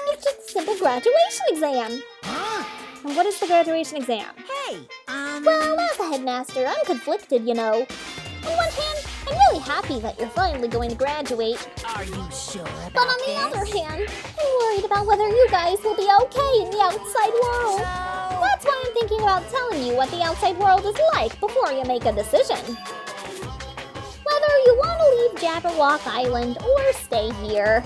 It's just a simple graduation exam. And what is the graduation exam? Hey, Well, as a headmaster, I'm conflicted, you know. On one hand, I'm really happy that you're finally going to graduate. are you sure about But on the other hand, I'm worried about whether you guys will be okay in the outside world. That's why I'm thinking about telling you what the outside world is like before you make a decision. Whether you want to leave Jabberwock Island or stay here.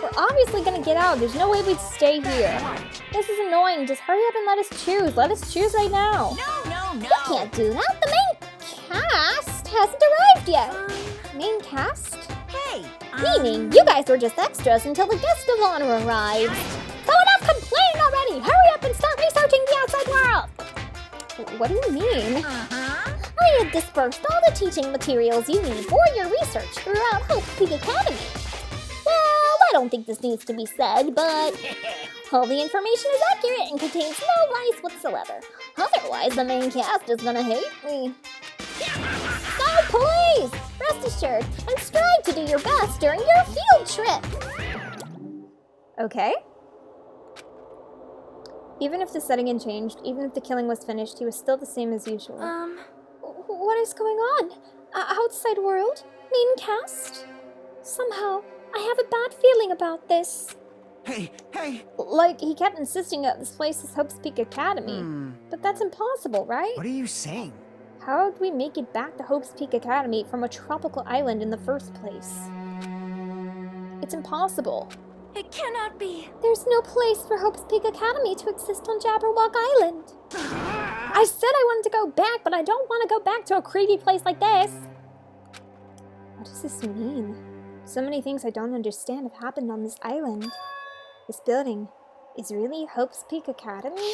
We're obviously gonna get out. There's no way we'd stay here. This is annoying. Just hurry up and let us choose. Let us choose right now. No. You can't do that. The main cast hasn't arrived yet. Main cast? Hey, Meaning, you guys were just extras until the guest of honor arrived. So enough complaining already! Hurry up and start researching the outside world! What do you mean? I have dispersed all the teaching materials you need for your research throughout Hope's Peak Academy. Well, I don't think this needs to be said, but all the information is accurate and contains no lies whatsoever. Otherwise, the main cast is gonna hate me. So please, rest assured and strive to do your best during your field trip. Okay. Even if the setting had changed, even if the killing was finished, he was still the same as usual. What is going on? Outside world? Main cast? Somehow, I have a bad feeling about this. Hey. Like, he kept insisting that this place is Hope's Peak Academy. But that's impossible, right? What are you saying? How would we make it back to Hope's Peak Academy from a tropical island in the first place? It's impossible. It cannot be. There's no place for Hope's Peak Academy to exist on Jabberwock Island. I said I wanted to go back, but I don't want to go back to a creepy place like this. What does this mean? So many things I don't understand have happened on this island. This building is really Hope's Peak Academy?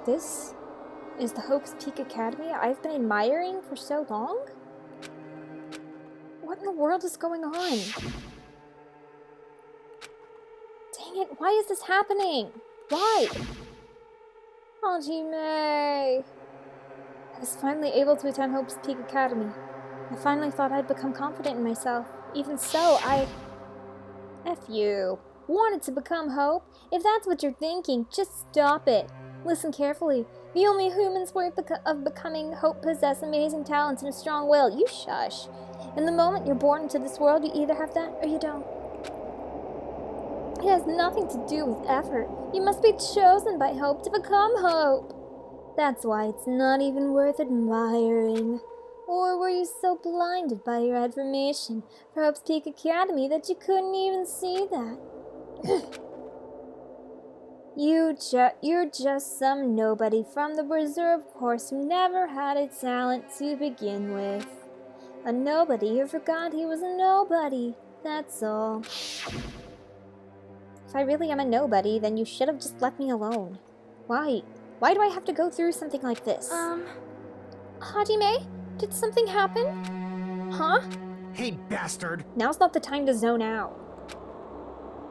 This is the Hope's Peak Academy I've been admiring for so long? What in the world is going on? Dang it, why is this happening? Why? Hajime! I was finally able to attend Hope's Peak Academy. I finally thought I'd become confident in myself. Even so, F you. Wanted to become Hope? If that's what you're thinking, just stop it. Listen carefully. The only humans worthy of becoming Hope possess amazing talents and a strong will. You shush. And the moment you're born into this world, you either have that or you don't. It has nothing to do with effort. You must be chosen by Hope to become Hope. That's why it's not even worth admiring. Or were you so blinded by your admiration for Hope's Peak Academy that you couldn't even see that? You're just some nobody from the reserve course who never had a talent to begin with. A nobody who forgot he was a nobody, that's all. If I really am a nobody, then you should have just left me alone. Why? Why do I have to go through something like this? Hajime? Did something happen? Huh? Hey, bastard! Now's not the time to zone out.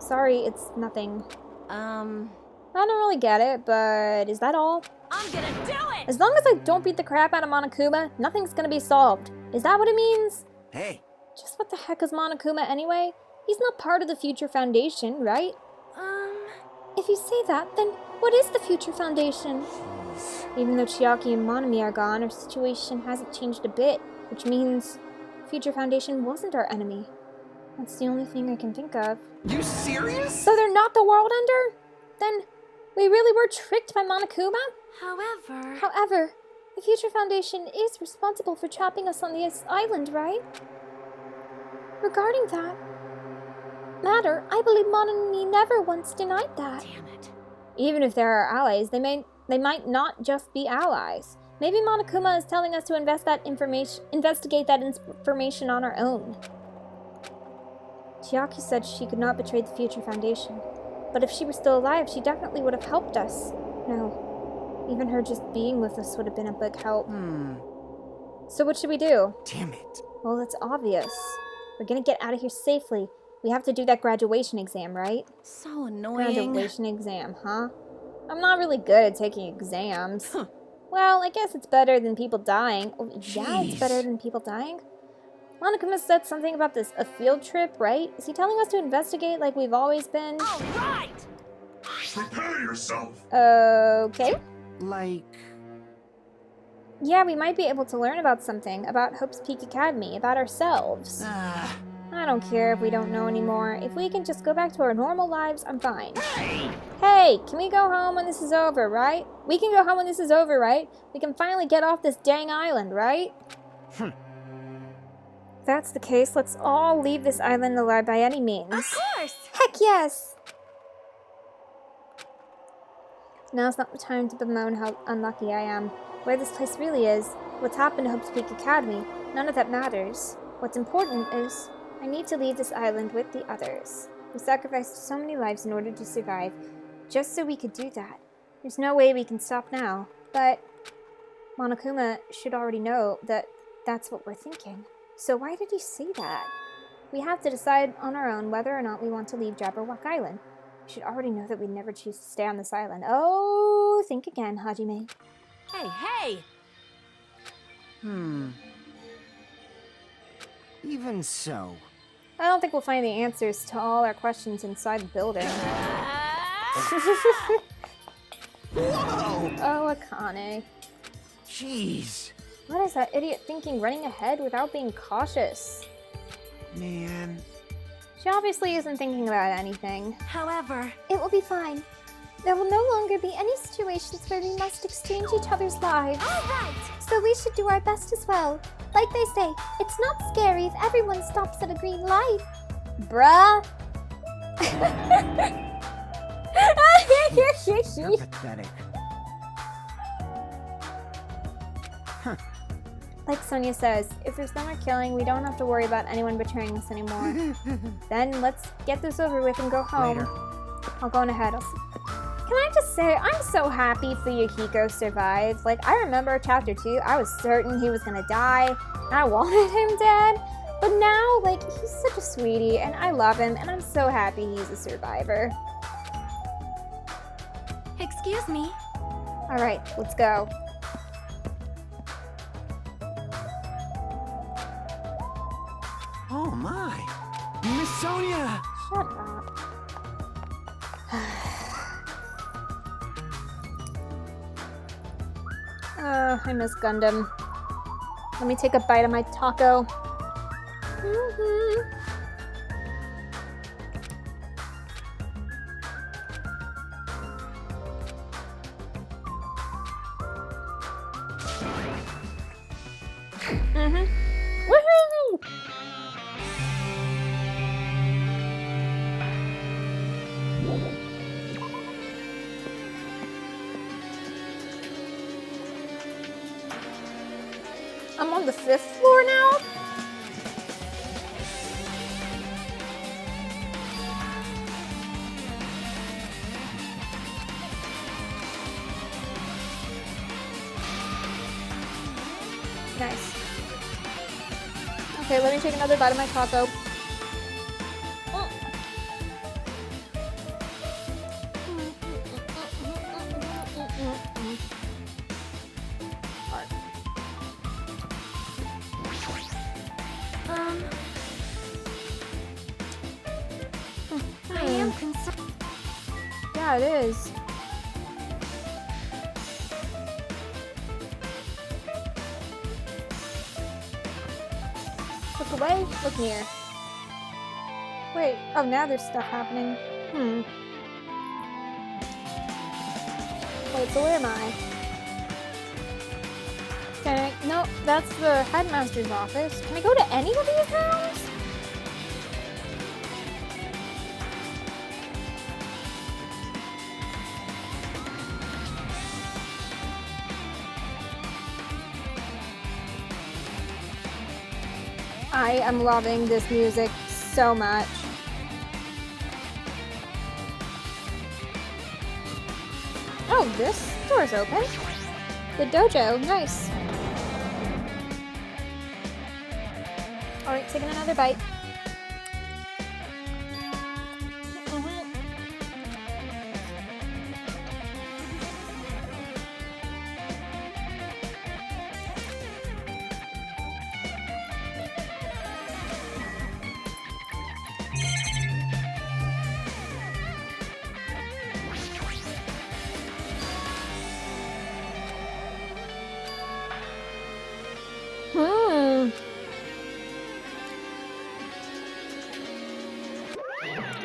Sorry, it's nothing. I don't really get it, but is that all? I'm gonna do it! As long as I don't beat the crap out of Monokuma, nothing's gonna be solved. Is that what it means? Hey, Just what the heck is Monokuma anyway? He's not part of the Future Foundation, right? If you say that, then what is the Future Foundation? Even though Chiaki and Monami are gone, our situation hasn't changed a bit, which means Future Foundation wasn't our enemy. That's the only thing I can think of. you serious? So they're not the World Ender? Then we really were tricked by Monokuma? However, the Future Foundation is responsible for trapping us on this island, right? Regarding that matter, I believe Monami never once denied that. Damn it. Even if there are allies, they might not just be allies. Maybe Monokuma is telling us to investigate that information on our own. Chiaki said she could not betray the Future Foundation. But if she were still alive, she definitely would have helped us. No. Even her just being with us would have been a big help. So what should we do? Damn it. Well, it's obvious. We're gonna get out of here safely. We have to do that graduation exam, right? So annoying. Graduation exam, huh? I'm not really good at taking exams. Well, I guess it's better than people dying. Oh, yeah, it's better than people dying. Monokuma said something about a field trip, right? Is he telling us to investigate like we've always been? All right! Prepare yourself. Okay. Like, Yeah, we might be able to learn about something, about Hope's Peak Academy, about ourselves. I don't care if we don't know anymore. If we can just go back to our normal lives, I'm fine. Hey, can we go home when this is over, right? We can go home when this is over, right? We can finally get off this dang island, right? If that's the case, let's all leave this island alive by any means. Of course! Heck yes! Now's not the time to bemoan how unlucky I am. Where this place really is, what's happened to Hope's Peak Academy, none of that matters. What's important is, I need to leave this island with the others. We sacrificed so many lives in order to survive, just so we could do that. There's no way we can stop now, but Monokuma should already know that that's what we're thinking. So why did he say that? We have to decide on our own whether or not we want to leave Jabberwock Island. We should already know that we'd never choose to stay on this island. Oh, think again, Hajime. Hey! Even so. I don't think we'll find the answers to all our questions inside the building. whoa! Oh, Akane. Jeez. What is that idiot thinking, running ahead without being cautious? Man. She obviously isn't thinking about anything. However, It will be fine. There will no longer be any situations where we must exchange each other's lives. all right! So we should do our best as well. Like they say, it's not scary if everyone stops at a green light. Bruh. You're pathetic. Like Sonia says, if there's no more killing, we don't have to worry about anyone betraying us anymore. Then let's get this over with and go home. Later. I'll go on ahead. Can I just say, I'm so happy Fuyuhiko survived. Like, I remember chapter 2, I was certain he was gonna die, and I wanted him dead. But now, like, he's such a sweetie, and I love him, and I'm so happy he's a survivor. Excuse me. Alright, let's go. Oh my! Miss Sonia! Shut up. I miss Gundam. Let me take a bite of my taco. Woohoo! I'm on the 5th floor now? Nice. Okay, let me take another bite of my taco. I am concerned. Yeah, it is. Look away, look near. Wait, oh, now there's stuff happening. Wait, so where am I? Can I? No, that's the headmaster's office. Can I go to any of these rooms? I am loving this music so much. Oh, this door's open. The dojo, nice. Alright, taking another bite.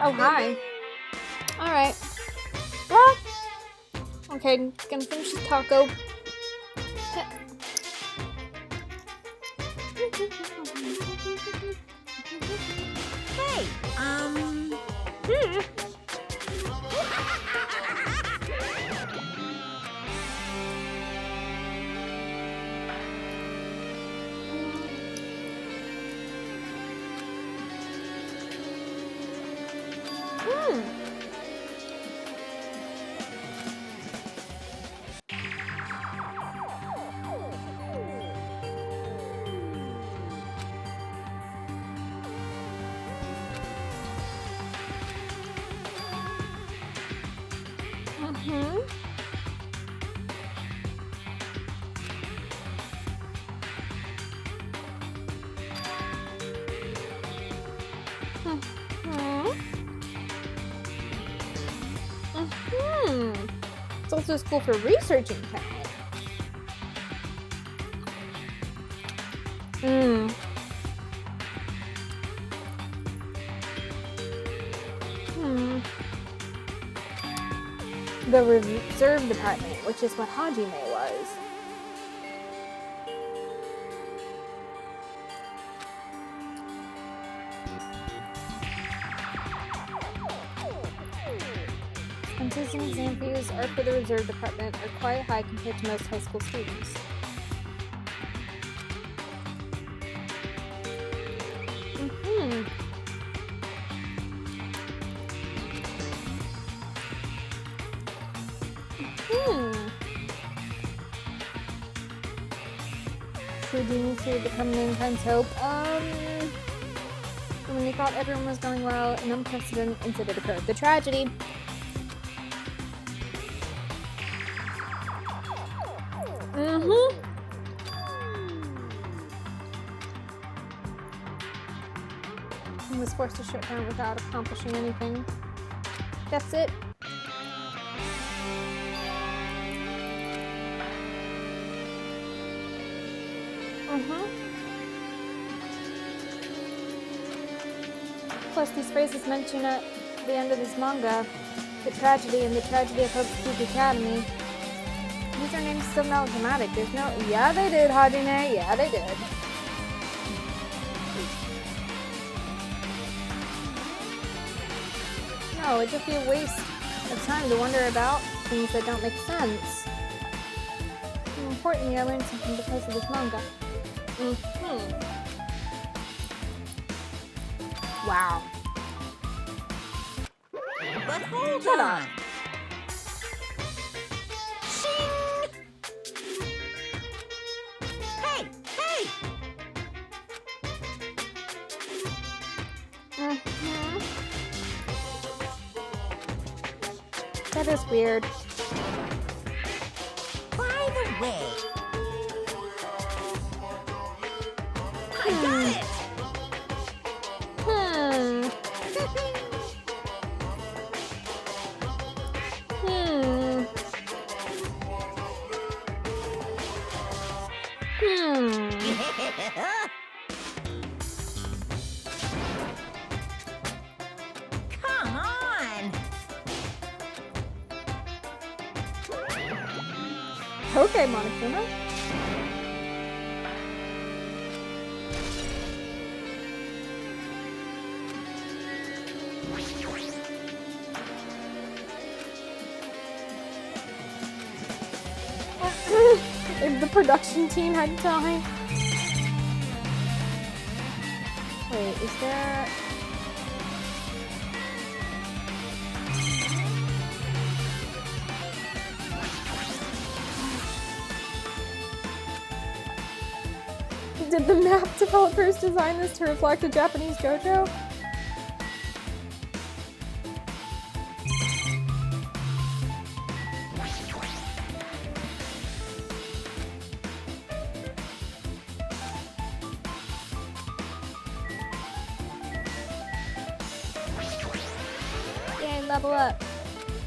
Oh, hi. Alright. Well, okay, gonna finish the taco. Hey, It's also school for researching talent. The reserve department, which is what Hajime was. Expenses and exam fees are for the reserve department are quite high compared to most high school students. Houdini to become mankind's hope? When they thought everyone was going well, an unprecedented incident occurred. The tragedy. He was forced to shut down without accomplishing anything. That's it. Plus, these phrases mentioned at the end of this manga, the tragedy and the tragedy of Hope's Peak Academy. These are names still melodramatic. There's no. Yeah, they did, Hajime. Yeah, they did. No, it'd just be a waste of time to wonder about things that don't make sense. More importantly, I learned something because of this manga. Wow. But hold on. Shing! Hey! Hey! That is weird. By the way, I got it! Come on! Okay, Monokuma. If the production team had time. Wait, is there... Did the map developers design this to reflect a Japanese JoJo? Yay, level up.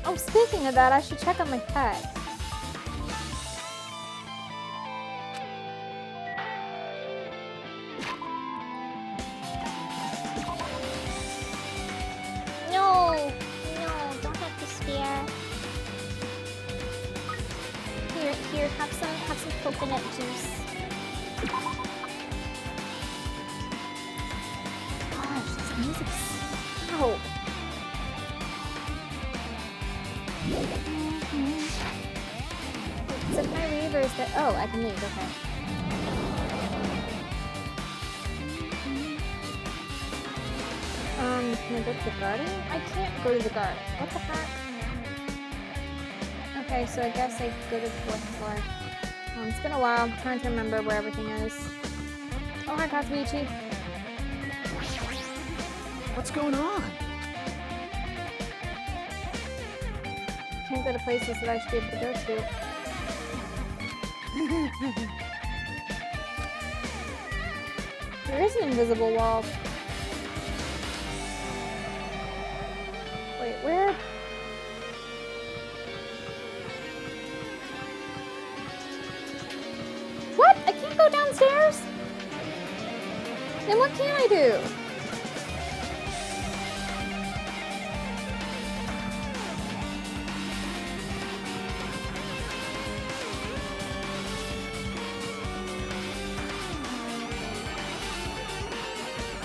Oh, speaking of that, I should check on my pet. Here, have some coconut juice. Gosh, this music's so... Is it my leave or is that... Oh, I can leave, okay. Can I go to the garden? I can't go to the garden. What the heck? Okay, so I guess I go to the 4th floor. It's been a while. I'm trying to remember where everything is. Oh, hi, Katsuichi. What's going on? Can't go to places that I should be able to go to. There is an invisible wall. Wait, where? What? I can't go downstairs? Then what can I do?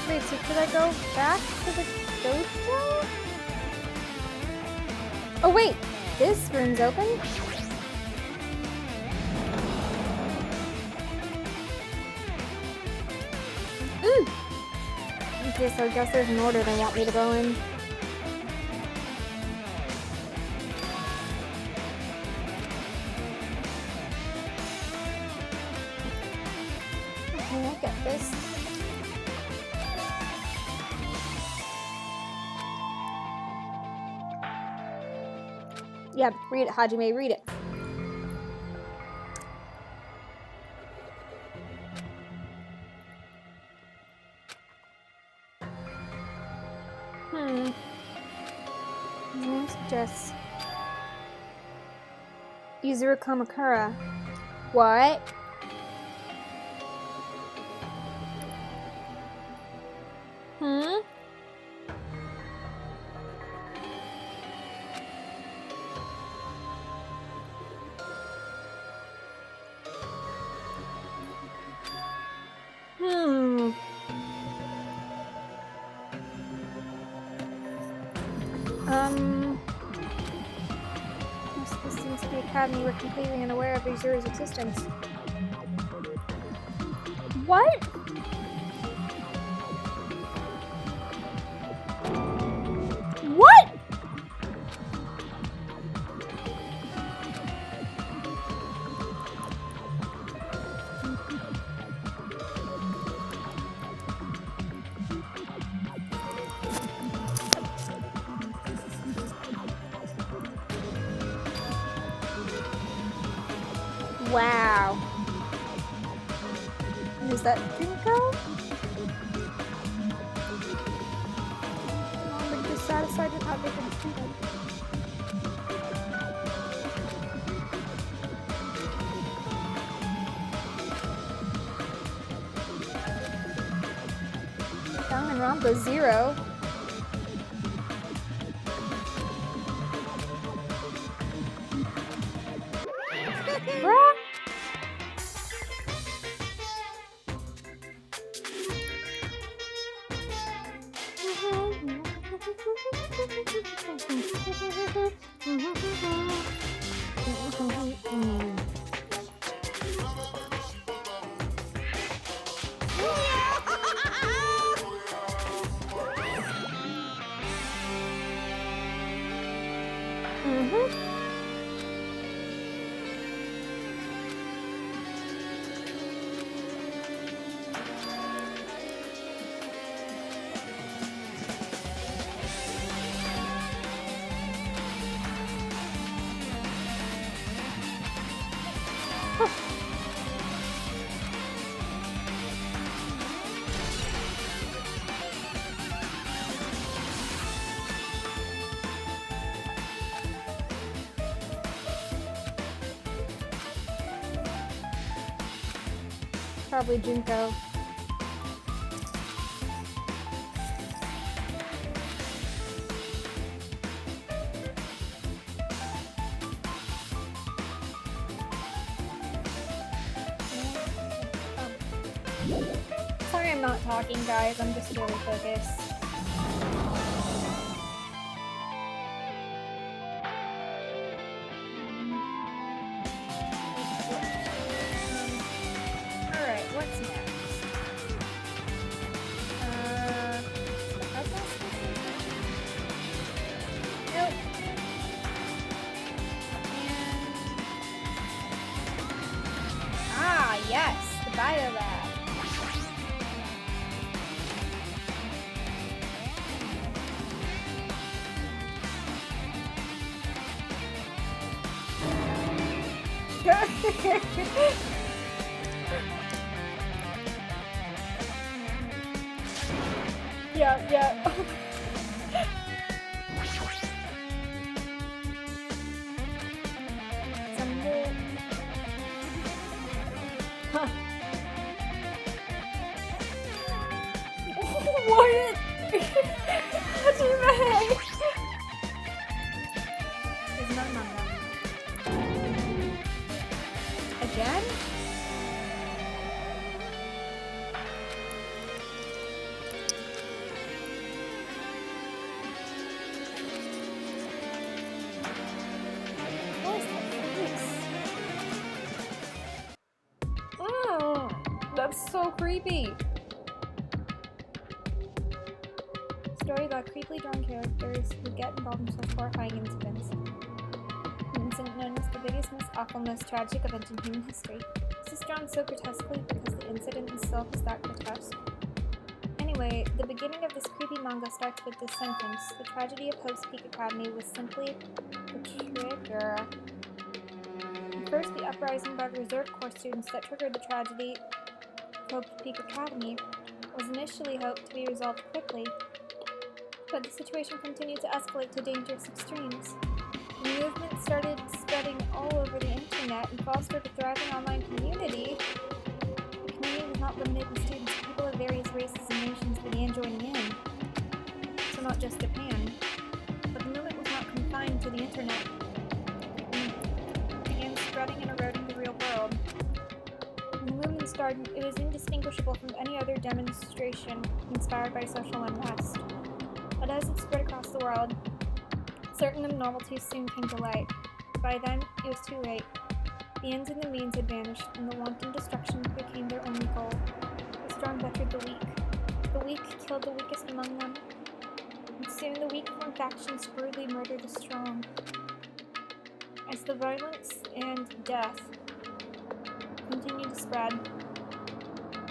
Wait, so could I go back to the dojo? Oh wait, this room's open? Okay, so I guess there's an order they want me to go in. Yeah, read it, Hajime, read it. His name suggests Yuzuru Kamakura. What? Most of the students at the academy were completely unaware of Yuzuru's existence. What? What? Wow. And is that Junko? Mom would be satisfied with how they've been treated. Danganronpa 0. Bruh. Probably Junko. Sorry I'm not talking, guys. I'm just really focused. Alright, what's next? The puzzle? Nope. And... yes! The Bio Lab. Yeah. Someday. Huh. What? Hajime! It's not manga. Again? What is that face? That's so creepy. Story about creepily drawn characters who get involved in such horrifying incidents. An incident known as the biggest, most awful, most tragic event in human history. This is drawn so grotesquely because the incident itself is that grotesque. Anyway, Anyway, the beginning of this creepy manga starts with this sentence. The tragedy of Hope's Peak Academy was simply the trigger. At first, the uprising by the Reserve Corps students that triggered the tragedy of Hope's Peak Academy was initially hoped to be resolved quickly, but the situation continued to escalate to dangerous extremes. The movement started spreading all over the internet and fostered a thriving online community. The community was not limited to students. People of various races and nations began joining in. So not just Japan. But the movement was not confined to the internet. It began spreading and eroding the real world. When the movement started, it was indistinguishable from any other demonstration inspired by social unrest. But as it spread across the world, certain abnormalities soon came to light. By then, it was too late. The ends and the means had vanished, and the wanton destruction became their only goal. The strong butchered the weak. The weak killed the weakest among them. And soon the weak formed factions brutally murdered the strong. As the violence and death continued to spread,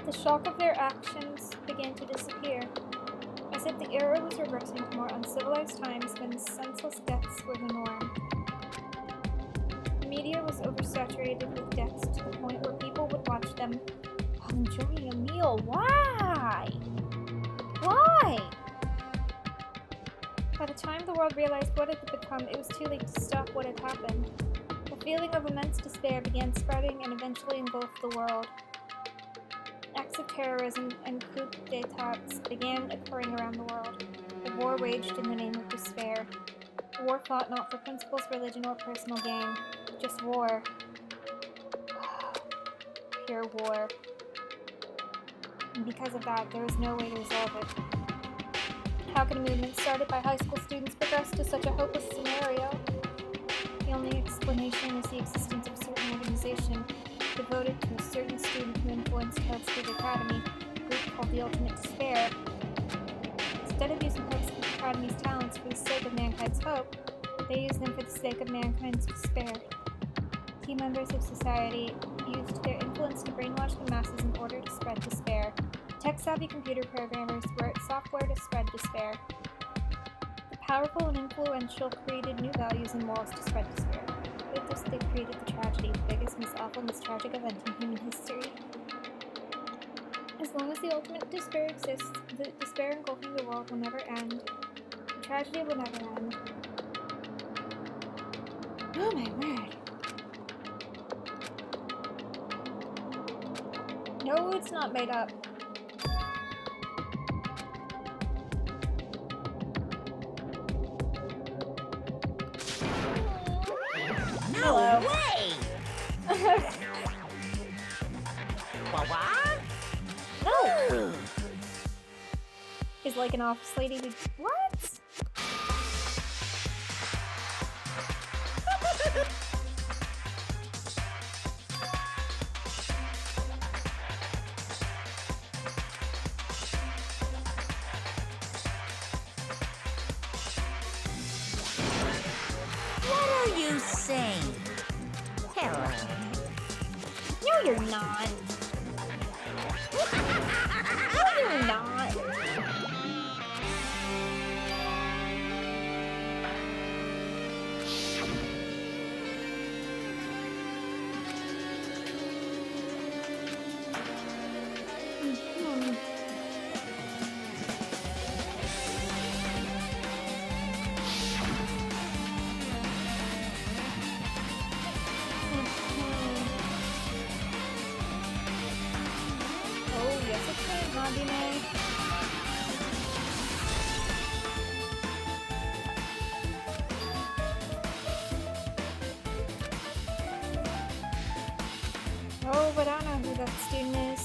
the shock of their actions began to disappear, as if the era was regressing to more uncivilized times when senseless deaths were the norm. The media was oversaturated with deaths to the point where people would watch them while enjoying a meal. Why? Why? By the time the world realized what it had become, it was too late to stop what had happened. A feeling of immense despair began spreading and eventually engulfed the world. Acts of terrorism and coup d'etats began occurring around the world. The war waged in the name of despair. The war fought not for principles, religion, or personal gain. Just war. Pure war. And because of that, there was no way to resolve it. How could a movement started by high school students progress to such a hopeless scenario? The only explanation is the existence of a certain organization devoted to a certain student who influenced Hope's Peak Academy, a group called the Ultimate Despair. Instead of using Hope's Peak Academy's talents for the sake of mankind's hope, they used them for the sake of mankind's despair. Key members of society used their influence to brainwash the masses in order to spread despair. Tech-savvy computer programmers wrote software to spread despair. The powerful and influential created new values and morals to spread despair. With this, they created the tragedy, the biggest, most awful, most tragic event in human history. As long as the ultimate despair exists, the despair engulfing the world will never end. The tragedy will never end. Oh my word. No, it's not made up. No Hello. way! What? No! Is like an office lady who. What? What are you saying? Hello. No, you're not. No, you're not. Oh, yes, it's good, Nagime. Oh, but I don't know who that student is.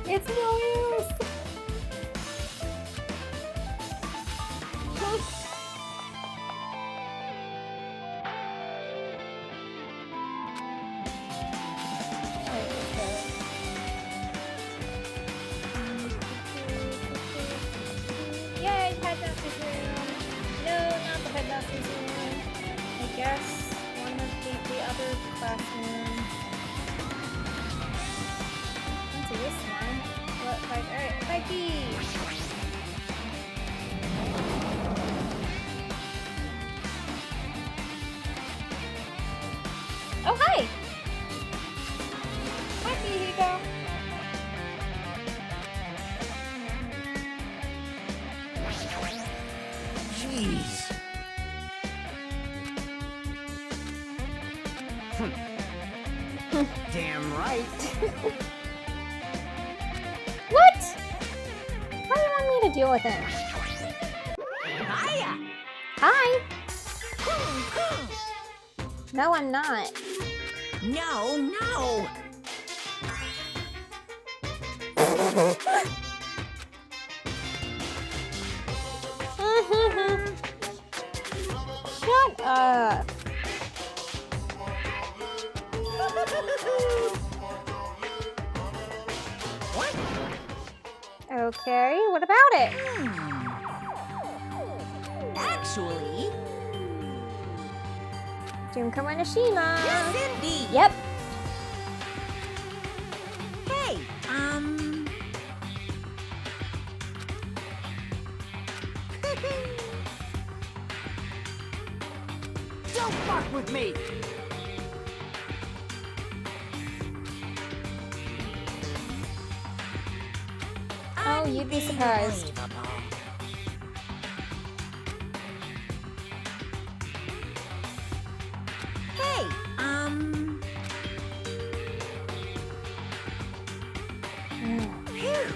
It's Mouse! Yay, classes in. I guess one of the other classmen. Into this one. What? Like, alright, Becky! Oh, hi! Becky, here you go. Jeez. Damn right. What? How do you want me to deal with him? Hiya! Hi! No, I'm not. No, no! Shut up. What? Okay, what about it? Actually, Junko Enoshima. yes indeed. Yep. Hey, Don't fuck with me. Oh, you'd be surprised. Unbelievable. Hey, phew.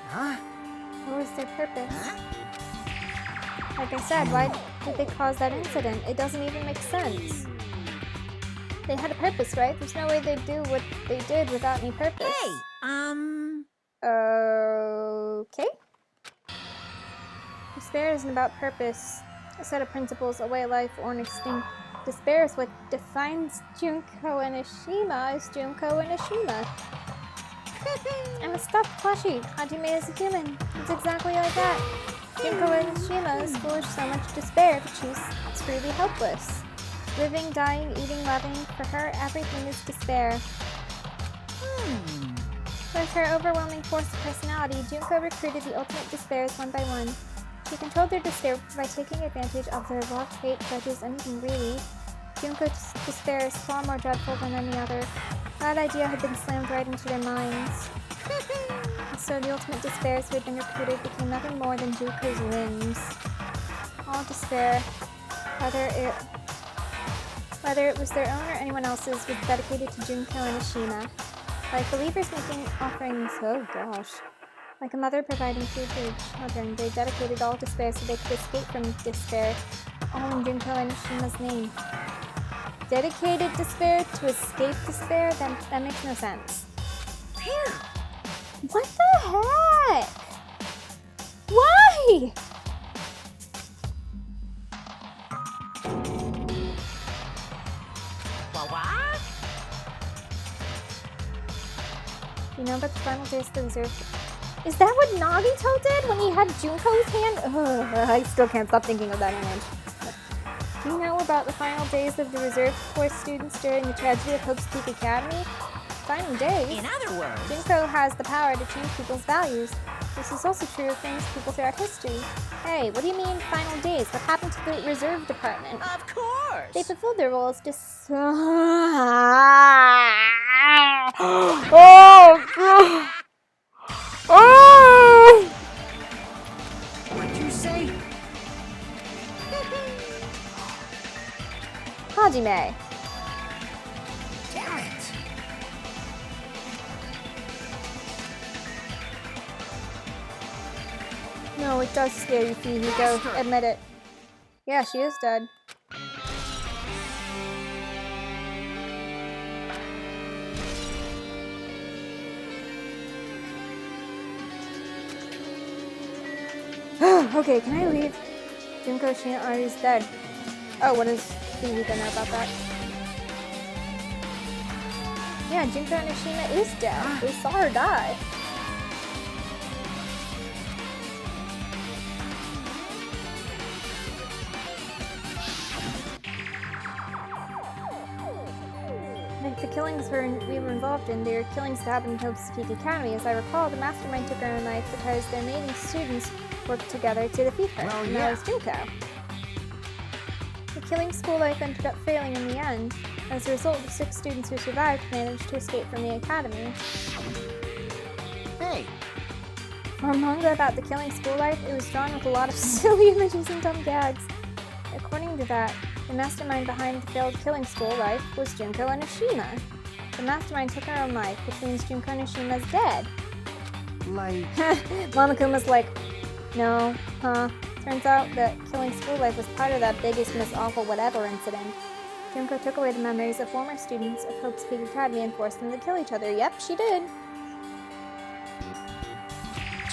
Huh? What was their purpose? Huh? Like I said, why did they cause that incident? It doesn't even make sense. They had a purpose, right? There's no way they'd do what they did without any purpose. Hey, Okay. Despair isn't about purpose, a set of principles, a way of life, or an extinct. Despair is what defines Junko Enoshima as Junko Enoshima. I'm a stuffed plushie. Hajime is a human. It's exactly like that. Junko Enoshima is full of so much despair that she's truly helpless. Living, dying, eating, loving, for her, everything is despair. With her overwhelming force of personality, Junko recruited the ultimate despairs one by one. She controlled their despair by taking advantage of their love, hate, grudges, anything really. Junko's despair is far more dreadful than any other. That idea had been slammed right into their minds. So the ultimate despairs who had been recruited became nothing more than Junko's limbs. All despair, whether it was their own or anyone else's, was dedicated to Junko Enoshima. Like believers making offerings, oh gosh. Like a mother providing food for her children, they dedicated all despair so they could escape from despair, all in Junko Enoshima's name. Dedicated despair to escape despair? That makes no sense. Phew. What the heck? Why? What? You know about the final days of the reserve? Is that what Nagito did when he had Junko's hand? Ugh, I still can't stop thinking of that image. Do you know about the final days of the reserve corps students during the tragedy of Hope's Peak Academy? Final days? In other words, Junko has the power to change people's values. This is also true of famous people throughout history. Hey, what do you mean final days? What happened to the reserve department? of course. They fulfilled their roles to What'd you say? Hajime. Damn it. No, it does scare you, Fihiko. Admit it. Yeah, she is dead. Okay, can I leave? Junko Shinari's dead. Oh, what does Fihiko know about that? Yeah, Junko Enoshima is dead. We saw her die. killings we were involved in, they were killings that happened in Hope's Peak Academy. As I recall, the mastermind took her own life because their remaining students worked together to defeat her. Well, and yeah. that was Junko. The killing school life ended up failing in the end. As a result, the 6 students who survived managed to escape from the academy. Hey, For a manga about the killing school life, it was drawn with a lot of silly images and dumb gags. According to that, the mastermind behind the failed killing school life was Junko Onishima. The mastermind took her own life, which means Junko Onishima's dead. like, Mama-kun like, no, huh? Turns out that killing school life was part of that biggest Miss Awful Whatever incident. Junko took away the memories of former students of Hope's Peak Academy and forced them to kill each other. Yep, she did.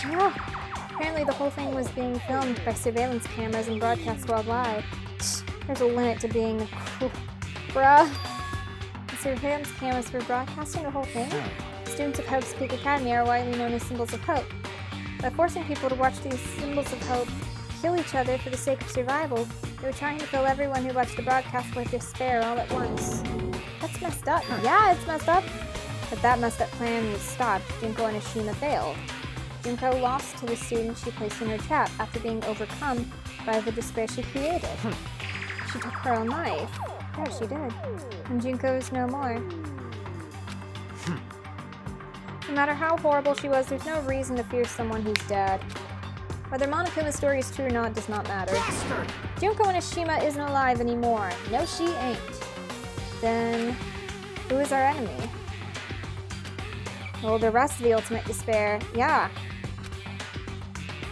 Yeah. Apparently the whole thing was being filmed by surveillance cameras and broadcast worldwide. There's a limit to being a bruh. The surveillance cameras were broadcasting the whole thing? Students of Hope's Peak Academy are widely known as symbols of hope. By forcing people to watch these symbols of hope kill each other for the sake of survival, they were trying to fill everyone who watched the broadcast with despair all at once. That's messed up. Yeah, it's messed up. But that messed up plan was stopped. Junko Onishima failed. Junko lost to the student she placed in her trap after being overcome by the despair she created. She took her own life. Yeah, she did. And Junko is no more. No matter how horrible she was, there's no reason to fear someone who's dead. Whether Monokuma's story is true or not does not matter. Junko Onishima isn't alive anymore. No, she ain't. Then, who is our enemy? Well, the rest of the ultimate despair, yeah.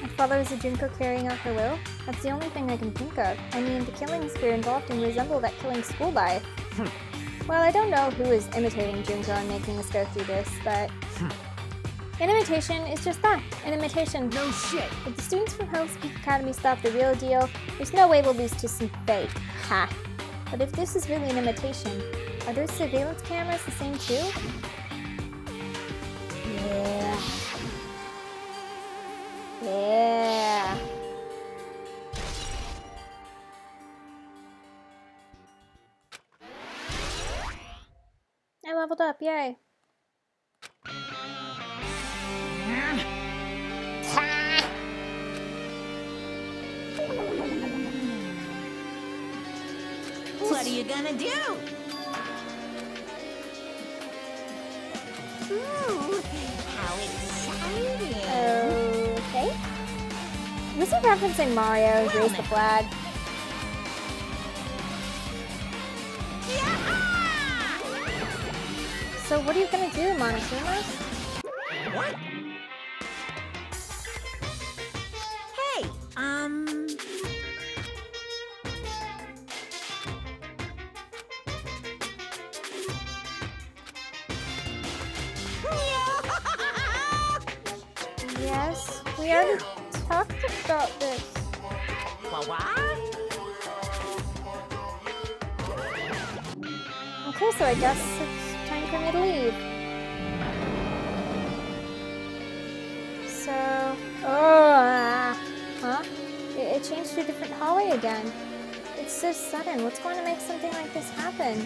It follows a Junko carrying out her will? That's the only thing I can think of. I mean, the killings we're involved in resemble that killing school life. Well, I don't know who is imitating Junko and making us go through this, but... An imitation is just that, an imitation. no shit. If the students from Hope's Peak Academy stop the real deal, there's no way we'll lose to some fake. Ha. But if this is really an imitation, are those surveillance cameras the same too? Yeah. Yeah. I leveled up, yay. What are you gonna do? Ooh, how exciting! Okay. Was he referencing Mario, Raise the Flag? So what are you gonna do, Monokuma? What? Hey, Yes, we already talked about this. Okay, so I guess it's time for me to leave. So, huh? It changed to a different hallway again. It's so sudden. What's going to make something like this happen?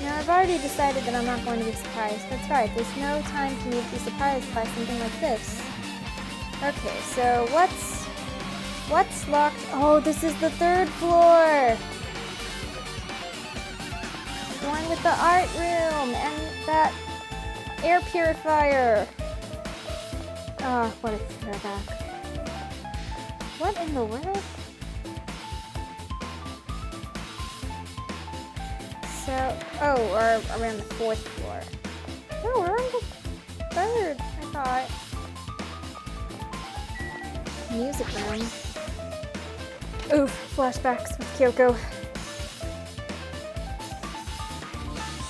Now, I've already decided that I'm not going to be surprised. That's right, there's no time for me to be surprised by something like this. Okay, so what's locked? Oh, this is the 3rd floor! The one with the art room and that air purifier. Oh, what a throwback. What in the world? So, or around the 4th floor. No, we're on the 3rd, I thought. Music room. Oof, flashbacks with Kyoko.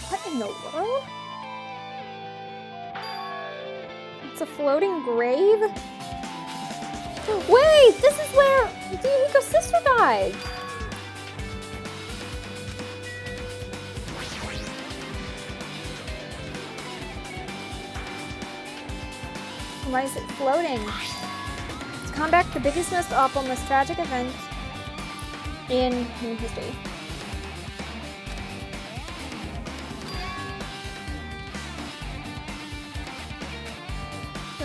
What in the world? It's a floating grave? Wait, this is where Hiko's sister died! Why is it floating? To combat the biggest, most awful, most tragic event in human history.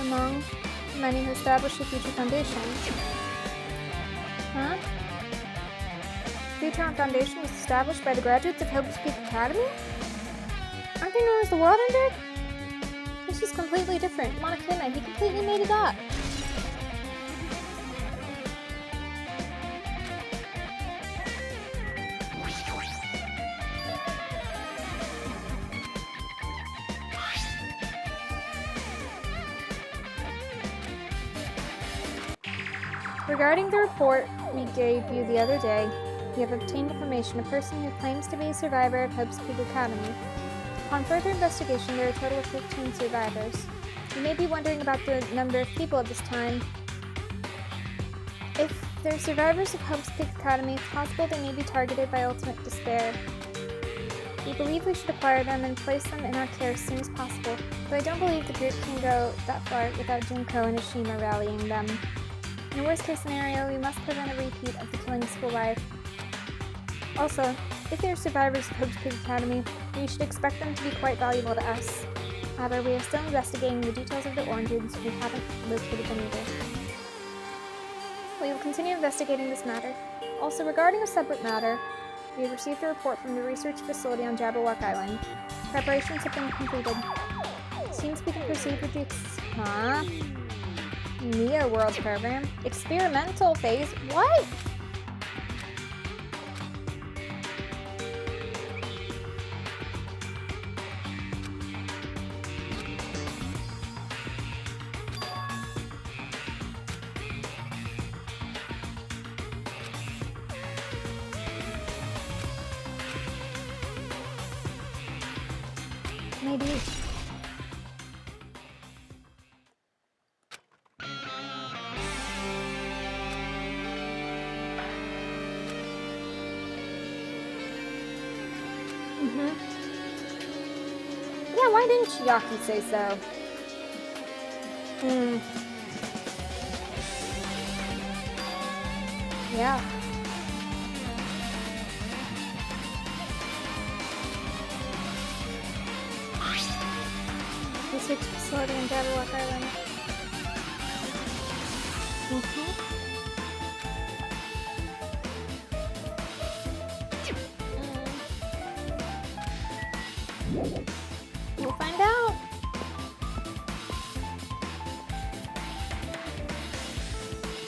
among many who established the Future Foundation. Huh? Future Foundation was established by the graduates of Hope's Peak Academy? Aren't they known as the World Ender? This is completely different. Monokuma, he completely made it up. Regarding the report we gave you the other day, we have obtained information. A person who claims to be a survivor of Hope's Peak Academy. Upon further investigation, there are a total of 15 survivors. You may be wondering about the number of people at this time. If they're survivors of Hope's Peak Academy, it's possible they may be targeted by ultimate despair. We believe we should acquire them and place them in our care as soon as possible, though I don't believe the group can go that far without Junko and Ashima rallying them. In a worst-case scenario, we must prevent a repeat of the killing of School Life. Also, if they are survivors of Hope's Peak Academy, we should expect them to be quite valuable to us. However, we are still investigating the details of the origins, so we haven't located them either. We will continue investigating this matter. Also, regarding a separate matter, we have received a report from the research facility on Jabberwock Island. Preparations have been completed. It seems we can proceed with the Neo World program. Experimental phase? What? Maybe. Yeah, why didn't Chiaki say so? Yeah. Research facility in Jabberwock Island. We'll find out.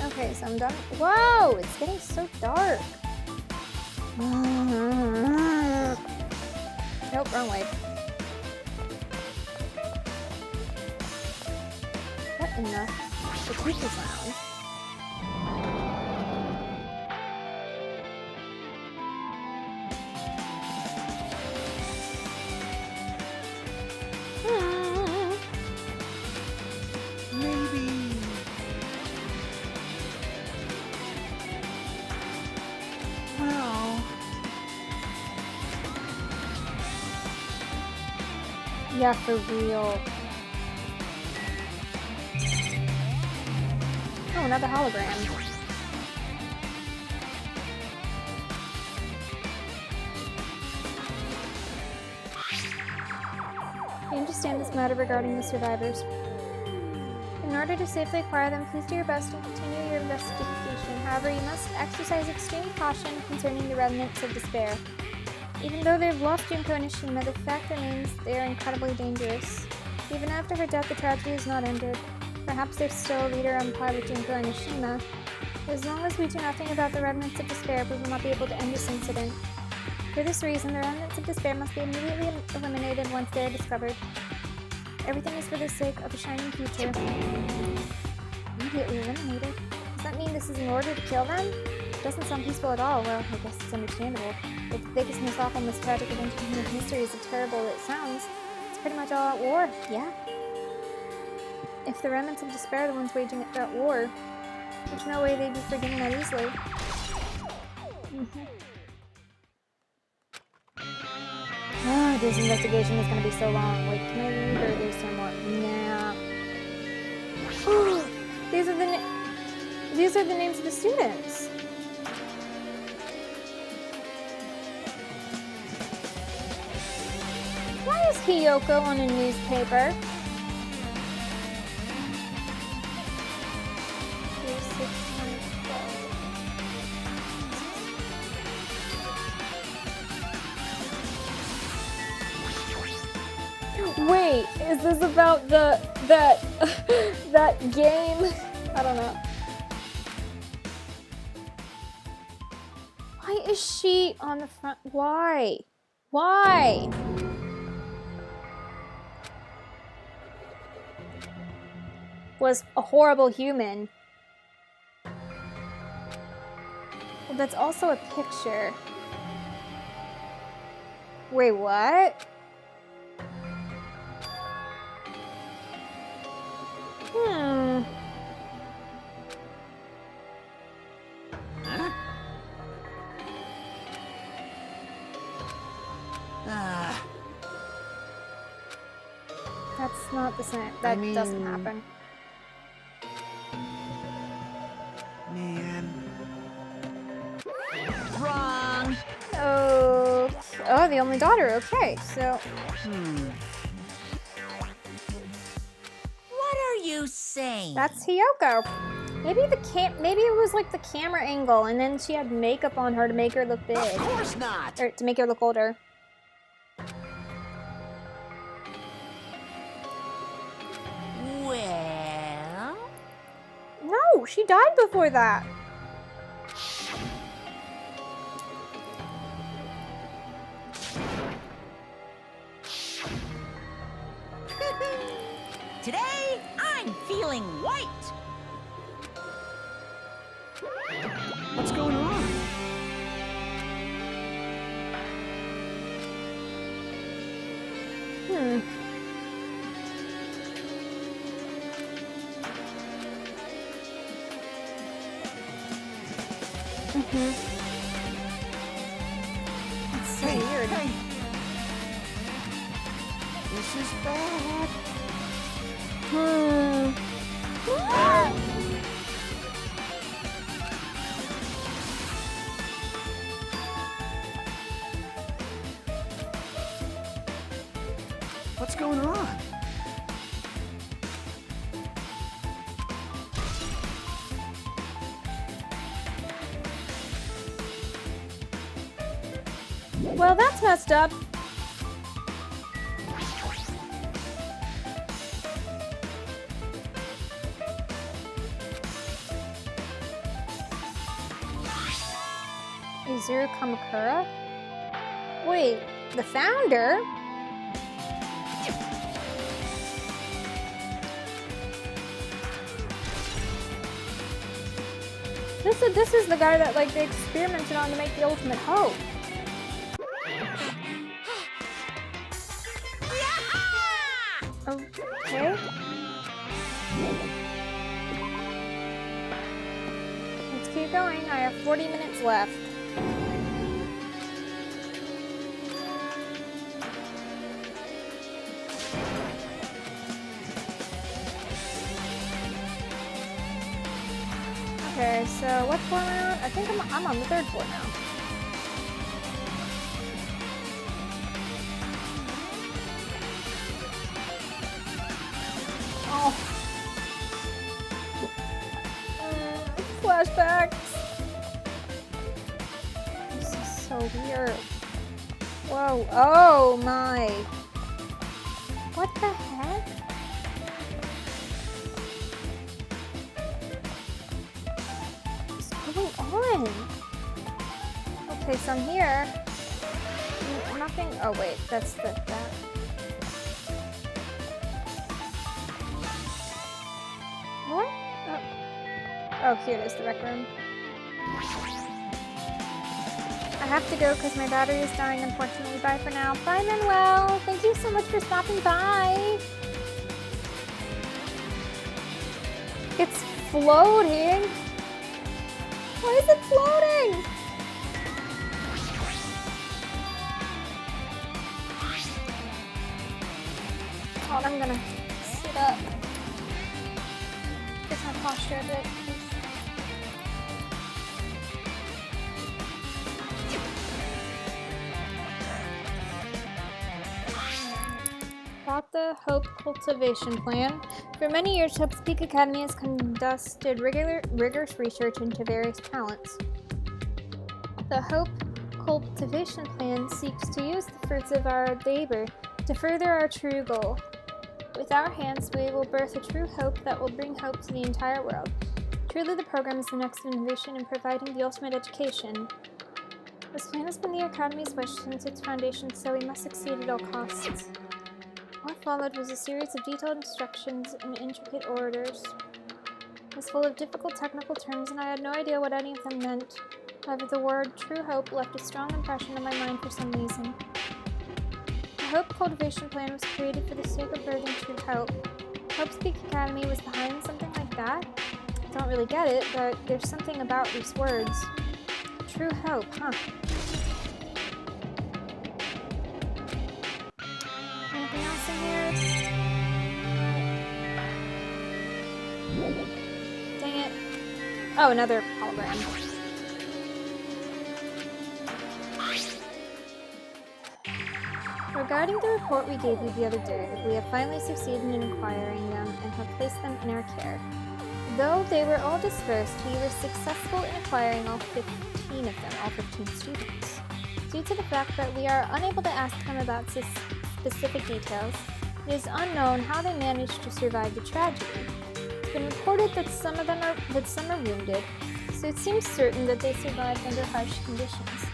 Okay, so I'm done. Whoa, it's getting so dark. Nope, wrong way. What in the teacher's lounge? Yeah, for real. Oh, another hologram. I understand this matter regarding the survivors. In order to safely acquire them, please do your best and continue your investigation. However, you must exercise extreme caution concerning the remnants of despair. Even though they've lost Junko and Ishima, the fact remains they are incredibly dangerous. Even after her death, the tragedy is not ended. Perhaps there's still a leader on par with Junko and Ishima. As long as we do nothing about the remnants of despair, we will not be able to end this incident. For this reason, the remnants of despair must be immediately eliminated once they are discovered. Everything is for the sake of a shining future. Immediately eliminated? Does that mean this is in order to kill them? It doesn't sound peaceful at all. Well, I guess it's understandable. If the biggest, most awful, most tragic event in human history is as terrible as it sounds, it's pretty much all at war, yeah? If the remnants of despair are the ones waging that war, there's no way they'd be forgiven that easily. Oh, this investigation is gonna be so long. Wait, can I leave or there's some more? Nah. Oh, these are the names of the students. Why is Hiyoko on a newspaper? Is this about that game? I don't know. Why is she on the front? Why? Why? Was a horrible human. Well, that's also a picture. Wait, what? That's not the same. That doesn't happen. Man. Wrong. Oh, the only daughter. Okay, so What are you saying? that's Hiyoko. Maybe maybe it was like the camera angle, and then she had makeup on her to make her look big, Of course not. or to make her look older. Well, No, she died before that. today I'm feeling white. What's going on? That's so weird. Hey. This is bad. What's going on? Well, that's messed up. Izuru Kamakura? Wait, the founder? This is the guy that like they experimented on to make the ultimate hope. Okay. Let's keep going. I have 40 minutes left. Okay, so what floor am I on? I think I'm on the 3rd floor now. Oh. Flashbacks. This is so weird. Whoa. Oh my. What the heck? What's going on? Okay, so I'm here. Nothing. Oh wait, that's that. What? Oh, here it is, the rec room. I have to go because my battery is dying, unfortunately. Bye for now. Bye, Manuel. Thank you so much for stopping by. It's floating. Why is it floating? Oh, I'm gonna sit up. Get my posture a bit. About the Hope Cultivation Plan. For many years, Hope's Peak Academy has conducted rigorous research into various talents. The Hope Cultivation Plan seeks to use the fruits of our labor to further our true goal. With our hands, we will birth a true hope that will bring hope to the entire world. Truly, the program is the next innovation in providing the ultimate education. This plan has been the Academy's wish since its foundation, so we must succeed at all costs. What followed was a series of detailed instructions and intricate orders. It was full of difficult technical terms, and I had no idea what any of them meant. However, the word True Hope left a strong impression on my mind for some reason. The Hope Cultivation Plan was created for the sake of birthing true hope. Hope Speak Academy was behind something like that? I don't really get it, but there's something about these words. True hope, huh? Anything else in here? Dang it. Oh, another hologram. Regarding the report we gave you the other day, we have finally succeeded in acquiring them and have placed them in our care. Though they were all dispersed, we were successful in acquiring all 15 of them, all 15 students. Due to the fact that we are unable to ask them about specific details, it is unknown how they managed to survive the tragedy. It's been reported that some are wounded, so it seems certain that they survived under harsh conditions.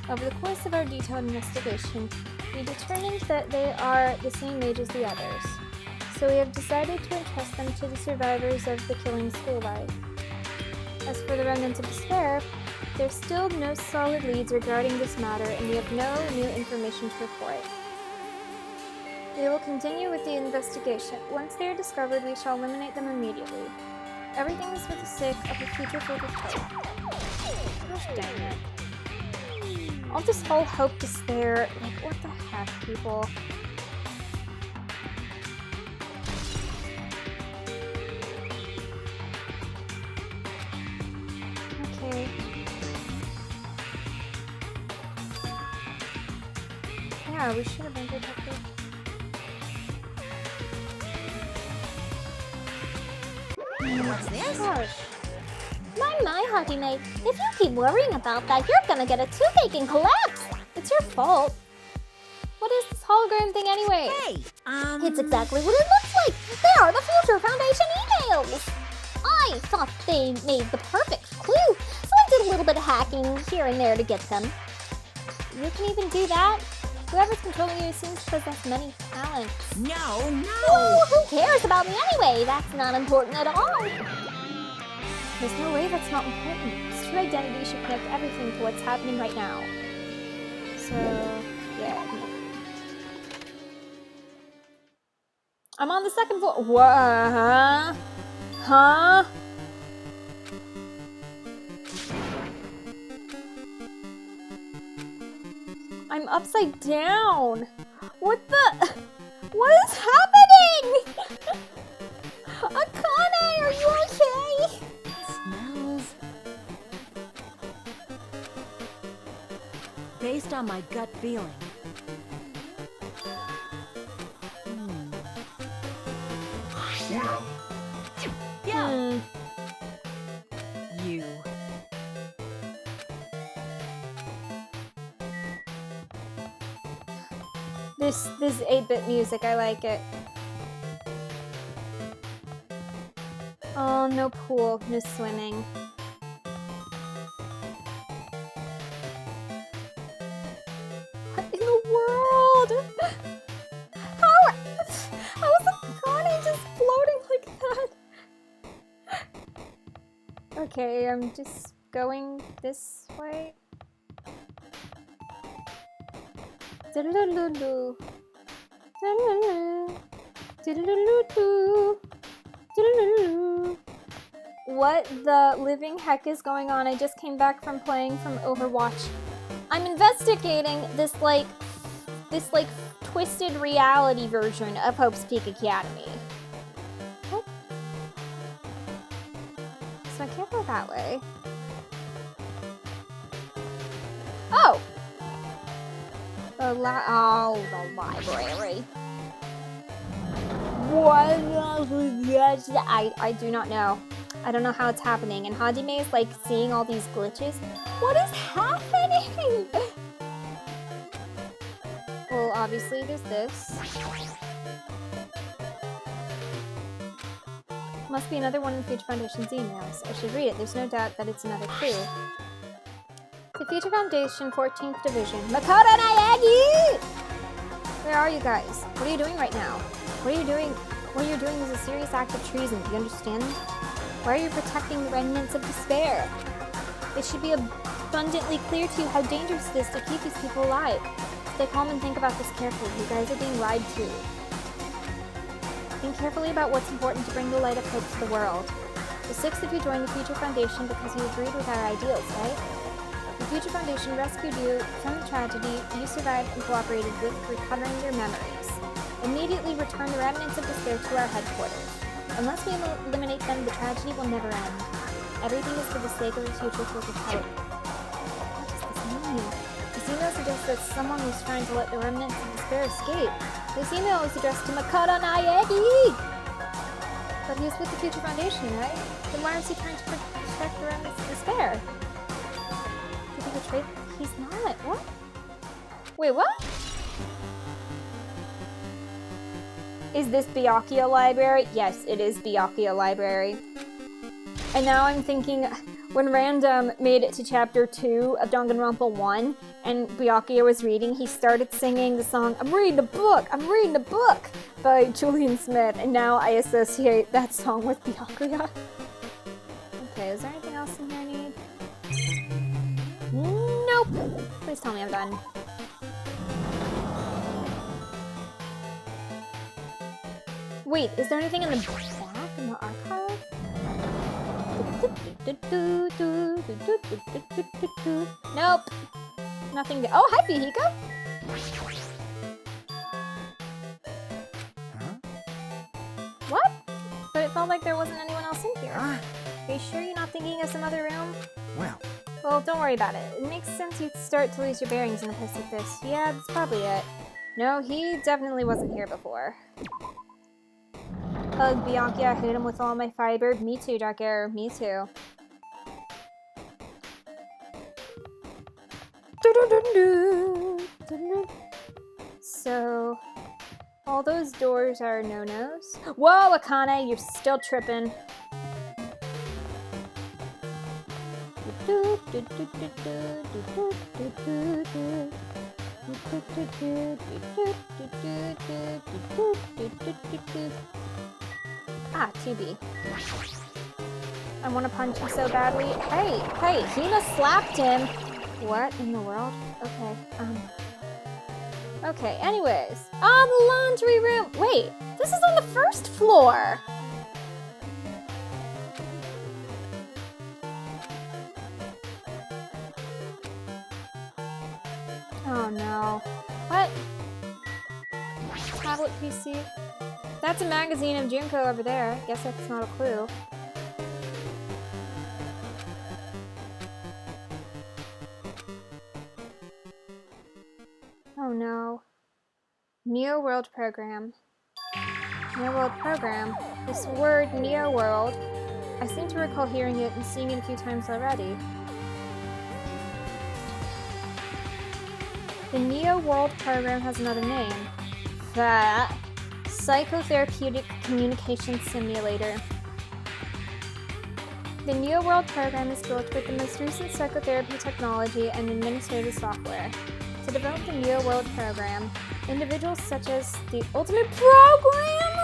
Over the course of our detailed investigation, we determined that they are the same age as the others, so we have decided to entrust them to the survivors of the killing school life. As for the remnants of despair, there's still no solid leads regarding this matter, and we have no new information to report. We will continue with the investigation. Once they are discovered, we shall eliminate them immediately. Everything is for the sake of a future filled with hope. Gosh dang it. All this whole hope, despair, like what the heck, people? Okay. Yeah, we should have been protected. What's this? Gosh. My Hajime, if you keep worrying about that, you're gonna get a toothache and collapse. It's your fault. What is this hologram thing anyway? Hey, It's exactly what it looks like. They are the Future Foundation emails. I thought they made the perfect clue, so I did a little bit of hacking here and there to get them. You can even do that? Whoever's controlling you seems to possess many talents. No, no! Well, who cares about me anyway? That's not important at all. There's no way that's not important. This true identity should connect everything to what's happening right now. So, yeah. I'm on the second floor. What? Huh? I'm upside down. What the? What is happening? Akane, are you okay? Smells. Based on my gut feeling. Yeah. You. This 8-bit music, I like it. Oh, no pool, no swimming. What in the world? How is Akane just floating like that? Okay, I'm just going this way. Diddle-doo-doo. Diddle-doo. Diddle-doo-doo. Diddle-doo. What the living heck is going on? I just came back from playing from Overwatch. I'm investigating this twisted reality version of Hope's Peak Academy. What? So I can't go that way. Oh! The library. What? I do not know. I don't know how it's happening. And Hajime is like seeing all these glitches. What is happening? Well, obviously there's this. Must be another one in Future Foundation's emails. I should read it. There's no doubt that it's another clue. The Future Foundation 14th Division. Makoto Naegi! Where are you guys? What are you doing right now? What are you doing? What you're doing is a serious act of treason. Do you understand? Why are you protecting the remnants of despair? It should be abundantly clear to you how dangerous it is to keep these people alive. Stay calm and think about this carefully. You guys are being lied to. Think carefully about what's important to bring the light of hope to the world. The 6 of you joined the Future Foundation because you agreed with our ideals, right? The Future Foundation rescued you from the tragedy. You survived and cooperated with recovering your memories. Immediately return the remnants of despair to our headquarters. Unless we eliminate them, the tragedy will never end. Everything is for the sake of a future filled with hope. What does this mean? This email suggests that someone was trying to let the remnants of despair escape. This email is addressed to Makoto Naegi! But he was with the Future Foundation, right? Then why is he trying to protect the remnants of despair? Did he betray? He's not. What? Wait, what? Is this Byakuya Library? Yes, it is Byakuya Library. And now I'm thinking, when Random made it to chapter 2 of Danganronpa 1, and Byakuya was reading, he started singing the song, I'm reading a book by Julian Smith, and now I associate that song with Byakuya. Okay, is there anything else in here I need? Nope. Please tell me I'm done. Wait, is there anything in the back, in the archive? Nope. Nothing there. Oh, hi, Fihiko! What? But it felt like there wasn't anyone else in here. Are you sure you're not thinking of some other room? Well, don't worry about it. It makes sense you'd start to lose your bearings in a place like this. Yeah, that's probably it. No, he definitely wasn't here before. Ugh, Bianchi, I hate him with all my fiber. Me too, Dark Arrow. Me too. So, all those doors are no-nos. Whoa, Akane, you're still tripping. Ah, TB. I want to punch him so badly. Hey, Hina slapped him. What in the world? Okay, Okay, anyways. Ah, the laundry room. Wait, this is on the first floor. Oh no. What? Tablet PC? That's a magazine of Junko over there. Guess that's not a clue. Oh no. Neo World Program. Neo World Program? This word, Neo World, I seem to recall hearing it and seeing it a few times already. The Neo World Program has another name. That. Psychotherapeutic Communication Simulator. The Neo World Program is built with the most recent psychotherapy technology and administrative software. To develop the Neo World Program, individuals such as the Ultimate Programmer,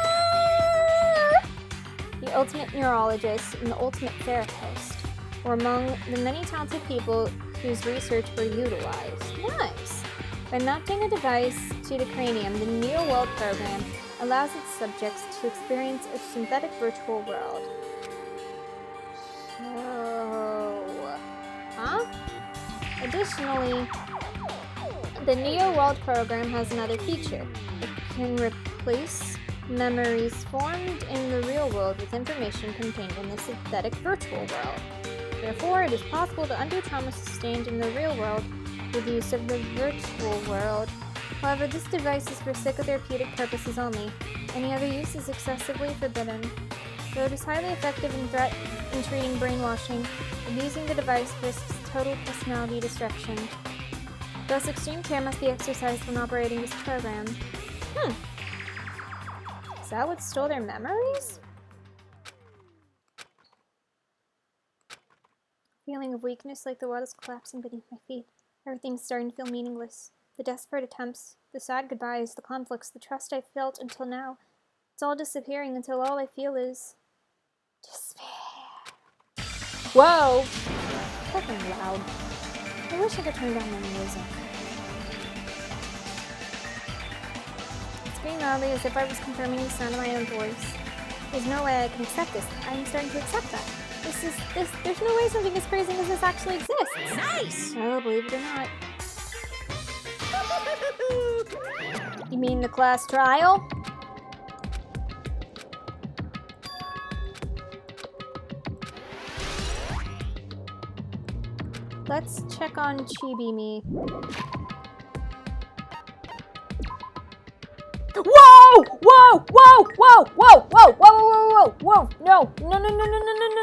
the Ultimate Neurologist, and the Ultimate Therapist were among the many talented people whose research were utilized. Nice! By mounting a device to the cranium, the Neo World Program allows its subjects to experience a synthetic virtual world. Additionally, the Neo World Program has another feature. It can replace memories formed in the real world with information contained in the synthetic virtual world. Therefore, it is possible to undo trauma sustained in the real world with the use of the virtual world. However, this device is for psychotherapeutic purposes only. Any other use is excessively forbidden. Though it is highly effective in treating brainwashing, abusing the device risks total personality destruction. Thus, extreme care must be exercised when operating this program. Is that what stole their memories? Feeling of weakness, like the world is collapsing beneath my feet. Everything's starting to feel meaningless. The desperate attempts, the sad goodbyes, the conflicts, the trust I've felt until now. It's all disappearing until all I feel is despair. Whoa! Fucking loud. I wish I could turn down my music. I scream loudly as if I was confirming the sound of my own voice. There's no way I can accept this. I'm starting to accept that. There's no way something as crazy as this actually exists. Nice! Oh, believe it or not. You mean the class trial? Let's check on Chibi-me. Whoa! Whoa! Whoa! Whoa! Whoa! Whoa! Whoa! Whoa! Whoa! Whoa! No! No! No! No! No! No! No! No!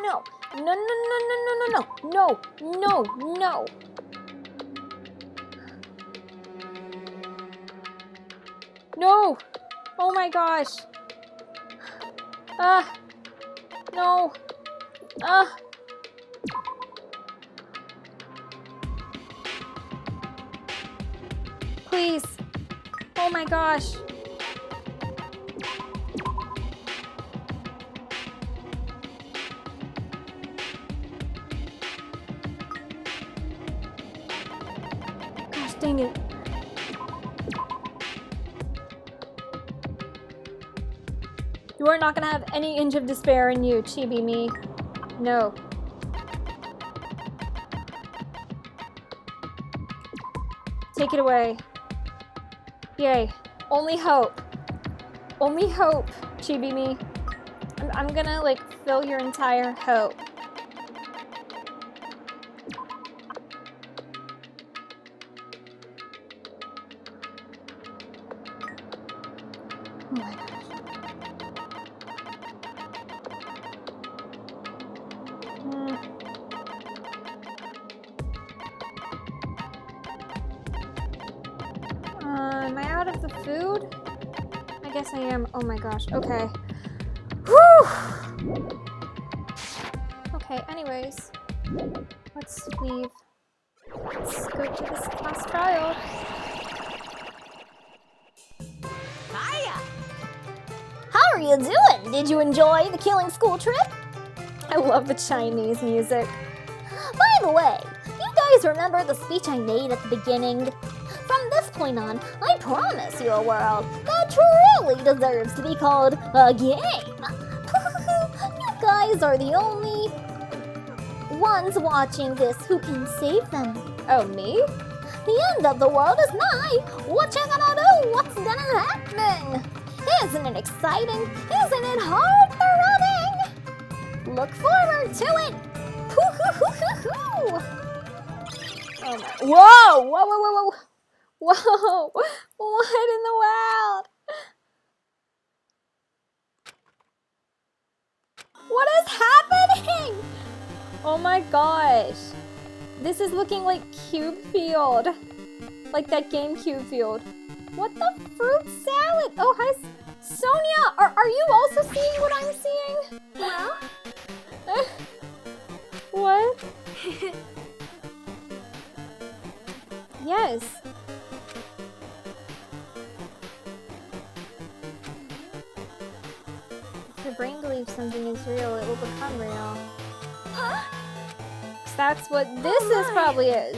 No! No! No! No! No! No! No! No! No! No! No! Oh my gosh! No! Please! Oh my gosh! Gosh dang it. You are not gonna have any inch of despair in you, Chibi-me. No. Take it away. Yay. Only hope. Only hope, Chibi-me. I'm gonna, like, fill your entire hope. Oh my gosh. Am I out of the food? I guess I am. Oh my gosh. Okay. Whew! Okay, anyways. Let's leave. Let's go to this class trial. Hiya! How are you doing? Did you enjoy the killing school trip? I love the Chinese music. By the way, you guys remember the speech I made at the beginning? From this point on, I promise you a world that truly deserves to be called a game. You guys are the only ones watching this who can save them. Oh, me? The end of the world is nigh. What you gonna do? What's gonna happen? Isn't it exciting? Isn't it heart-throbbing? Look forward to it. Oh my. Whoa! Whoa, whoa, whoa, whoa. Whoa! What in the world? What is happening? Oh my gosh. This is looking like Cube Field. Like that game Cube Field. What the fruit salad? Oh, hi, Sonia. Are you also seeing what I'm seeing? Well? What? Yes. If your brain believes something is real, it will become real. Huh? 'Cause that's what this probably is.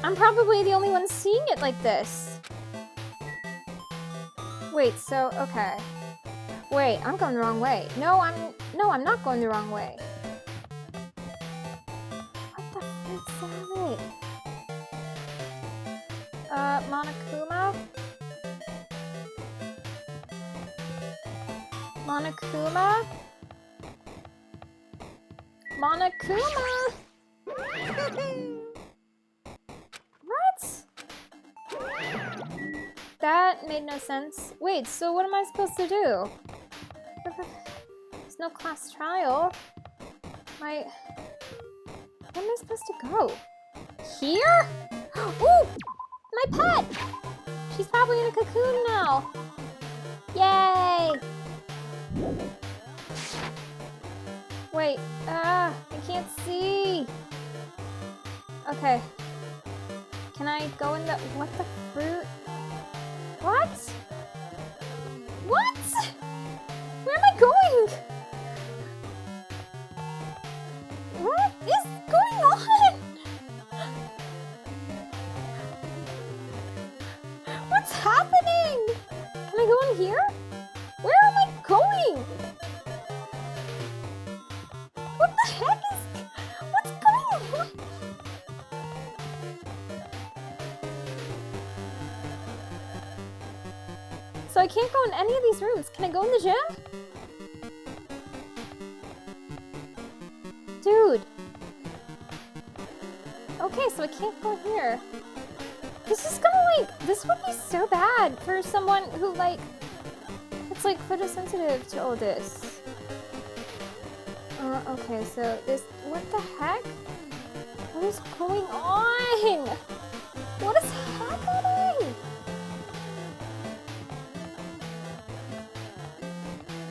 I'm probably the only one seeing it like this. Wait, so, okay. Wait, I'm going the wrong way. No, I'm not going the wrong way. What the fruit salad? Monokuma? Monokuma? Monokuma! What? That made no sense. Wait, so what am I supposed to do? There's no class trial. Where am I supposed to go? Here? Ooh! My pet! She's probably in a cocoon now. Yay! Wait, I can't see. Okay. Can I go in the, what the fruit? What? What? Where am I going? What is going on? What's happening? Can I go in here? Where am I going? What the heck is... What's going on? So I can't go in any of these rooms. Can I go in the gym? Dude. Okay, so I can't go here. This is gonna like... This would be so bad for someone who like... It's like photosensitive to all this. Okay, so this... What the heck? What is going on? What is happening?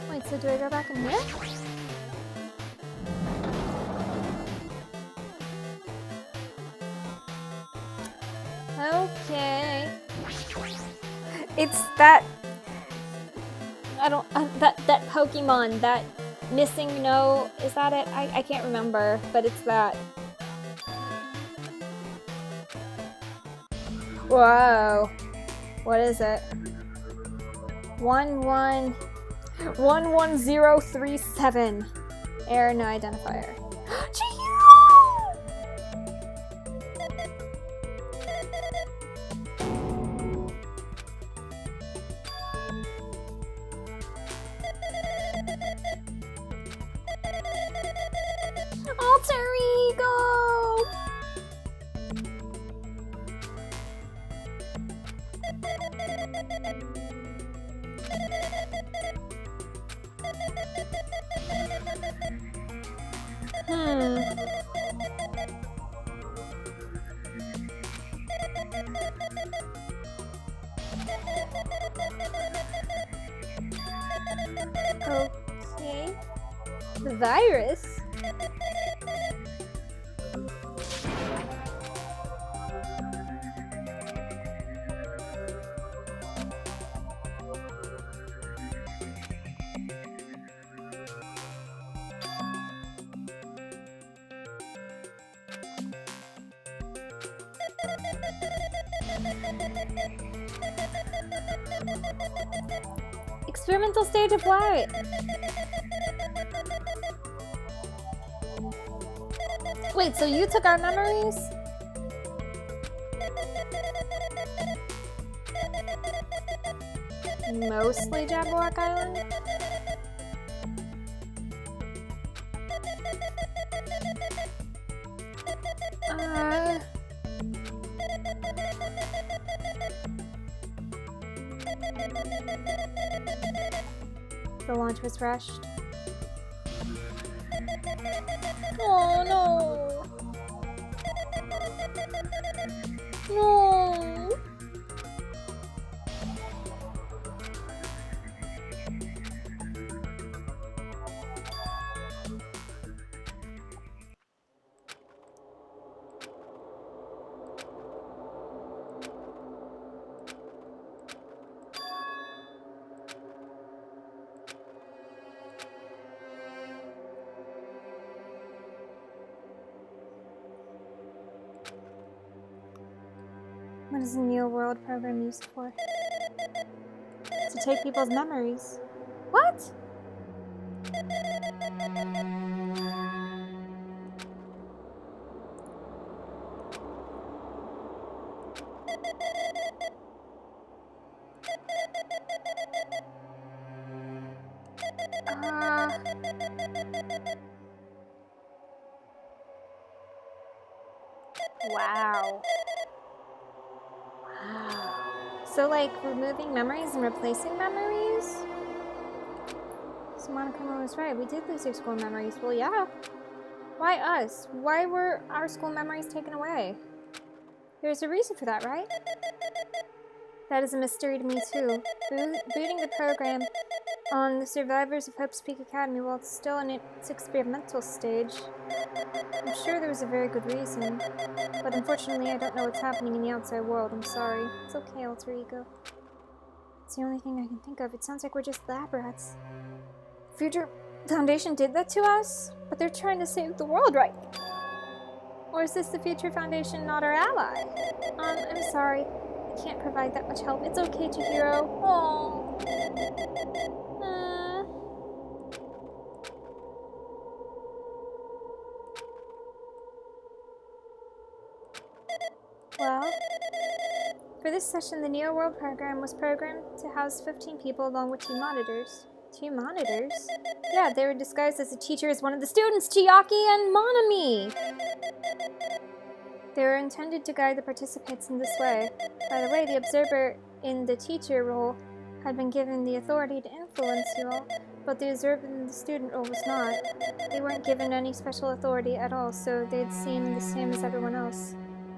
Wait, so do I go back in here? Okay. It's that... I don't... that Pokemon, that missing no... Is that it? I can't remember, but it's that. Whoa. What is it? 11037. Error, no identifier. Alter ego! Okay. The virus? Experimental stage of what? Wait, so you took our memories? Mostly Jabberwock Island? The launch was rushed. Oh no! No! What is the Neo World program used for? To take people's memories. What? Wow. So, like, removing memories and replacing memories? So Monokuma was right. We did lose our school memories. Well, yeah. Why us? Why were our school memories taken away? There's a reason for that, right? That is a mystery to me too. Booting the program on the survivors of Hope's Peak Academy while it's still in its experimental stage. I'm sure there was a very good reason, but unfortunately I don't know what's happening in the outside world. I'm sorry. It's okay, alter ego. It's the only thing I can think of. It sounds like we're just lab rats. Future Foundation did that to us, but they're trying to save the world, right? Or is this the Future Foundation not our ally? I'm sorry. I can't provide that much help. It's okay, Chihiro. Aww. Well, for this session, the Neo World program was programmed to house 15 people along with 2 monitors. 2 monitors? Yeah, they were disguised as a teacher as one of the students, Chiaki and Monami! They were intended to guide the participants in this way. By the way, the observer in the teacher role had been given the authority to influence you all, but the observer in the student role was not. They weren't given any special authority at all, so they'd seem the same as everyone else.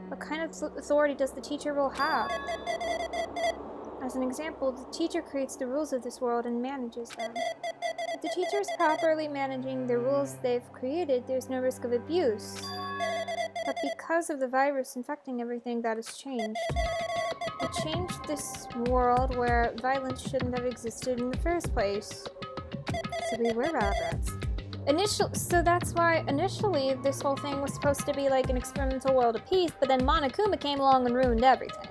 What kind of authority does the teacher role have? As an example, the teacher creates the rules of this world and manages them. If the teacher is properly managing the rules they've created, there's no risk of abuse. But because of the virus infecting everything, that has changed. It changed this world where violence shouldn't have existed in the first place. So we were lab rats. So that's why initially this whole thing was supposed to be like an experimental world of peace, but then Monokuma came along and ruined everything.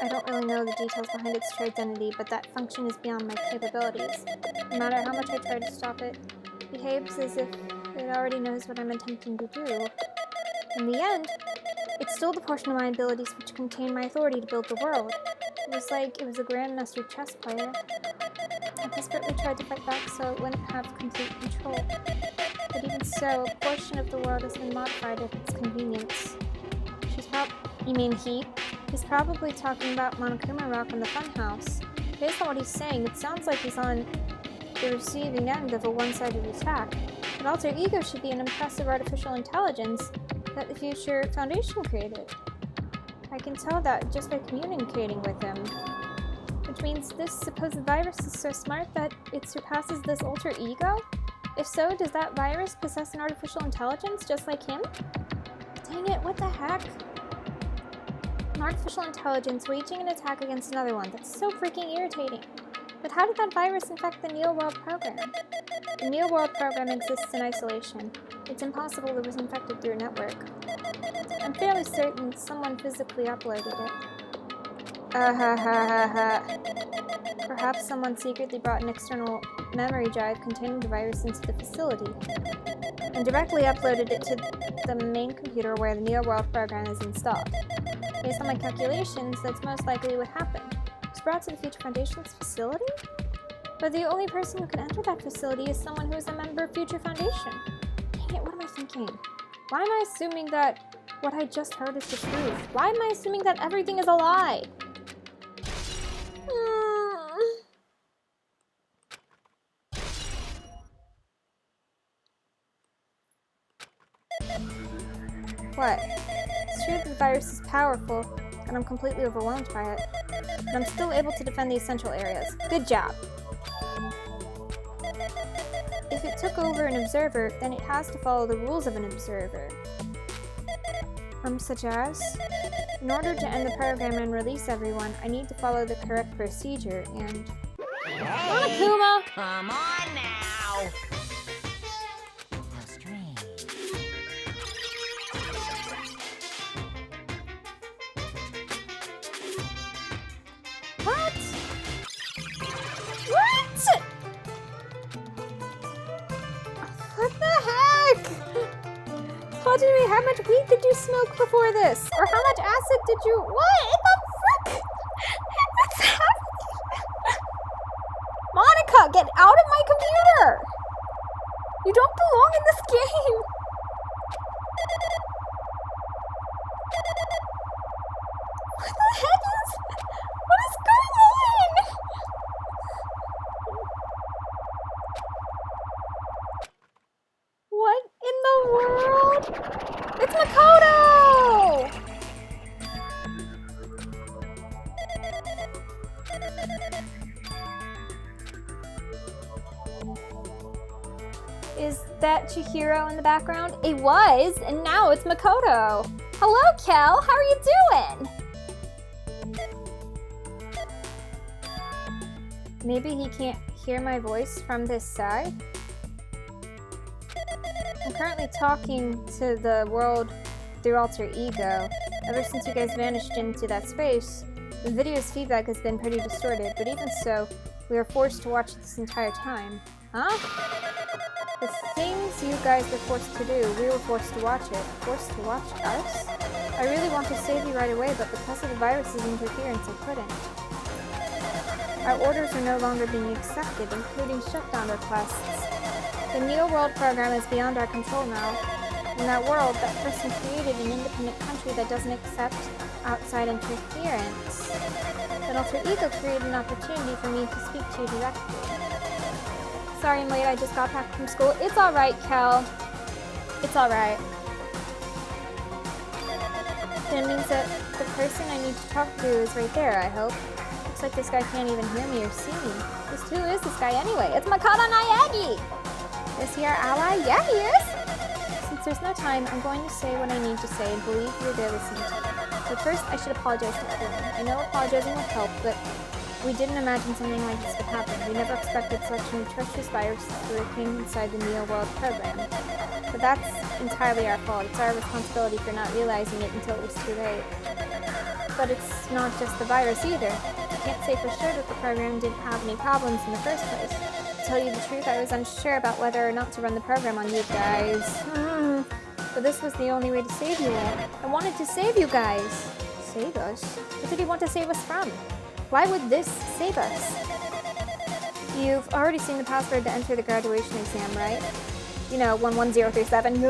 I don't really know the details behind its true identity, but that function is beyond my capabilities. No matter how much I try to stop it, it behaves as if it already knows what I'm attempting to do. In the end, it stole the portion of my abilities which contained my authority to build the world. It was like it was a grandmaster chess player. I desperately tried to fight back so it wouldn't have complete control. But even so, a portion of the world has been modified at its convenience. You mean he? He's probably talking about Monokuma Rock in the funhouse. Based on what he's saying, it sounds like he's on the receiving end of a one-sided attack. But alter ego should be an impressive artificial intelligence that the Future Foundation created. I can tell that just by communicating with him. Which means this supposed virus is so smart that it surpasses this alter ego? If so, does that virus possess an artificial intelligence just like him? Dang it, what the heck? An artificial intelligence waging an attack against another one. That's so freaking irritating. But how did that virus infect the Neo World program? The Neo World program exists in isolation. It's impossible it was infected through a network. I'm fairly certain someone physically uploaded it. Perhaps someone secretly brought an external memory drive containing the virus into the facility and directly uploaded it to the main computer where the Neo World program is installed. Based on my calculations, that's most likely what happened. It was brought to the Future Foundation's facility? But the only person who can enter that facility is someone who is a member of Future Foundation. Dang it, what am I thinking? Why am I assuming that what I just heard is the truth? Why am I assuming that everything is a lie? What? It's true that the virus is powerful, and I'm completely overwhelmed by it. But I'm still able to defend the essential areas. Good job! If it took over an observer, then it has to follow the rules of an observer. Such as? In order to end the program and release everyone, I need to follow the correct procedure, and... Monokuma! Come on now! What? What? What the heck? Hodori, how much weed did you smoke before this? Or how much acid did you... What in the frick? What's happening? Monica, get out of my computer! You don't belong in this game! What the heck is... What is going on? What in the world? It's Makoto! Is that Chihiro in the background? It was, and now it's Makoto. Hello, Kel. How are you doing? Maybe he can't hear my voice from this side. I'm currently talking to the world through alter ego. Ever since you guys vanished into that space, the video's feedback has been pretty distorted, but even so, we were forced to watch this entire time. Huh? The things you guys were forced to do, we were forced to watch it. Forced to watch us? I really want to save you right away, but because of the virus's interference, I couldn't. Our orders are no longer being accepted, including shutdown requests. The Neo World program is beyond our control now. In that world, that person created an independent country that doesn't accept outside interference. That alter ego created an opportunity for me to speak to you directly. Sorry I'm late, I just got back from school. It's alright, Kel. It's alright. Then it means that the person I need to talk to is right there, I hope. Looks like this guy can't even hear me or see me. Who is this guy anyway? It's Makoto Naegi! Is he our ally? Yeah, he is! Since there's no time, I'm going to say what I need to say and believe you're there listening to me. But first, I should apologize to everyone. I know apologizing would help, but we didn't imagine something like this would happen. We never expected such an atrocious virus lurking inside the Neo World program. But that's entirely our fault. It's our responsibility for not realizing it until it was too late. But it's not just the virus either. I can't say for sure that the program didn't have any problems in the first place. To tell you the truth, I was unsure about whether or not to run the program on you guys. But this was the only way to save you all. I wanted to save you guys. Save us? What did he want to save us from? Why would this save us? You've already seen the password to enter the graduation exam, right? You know, 11037.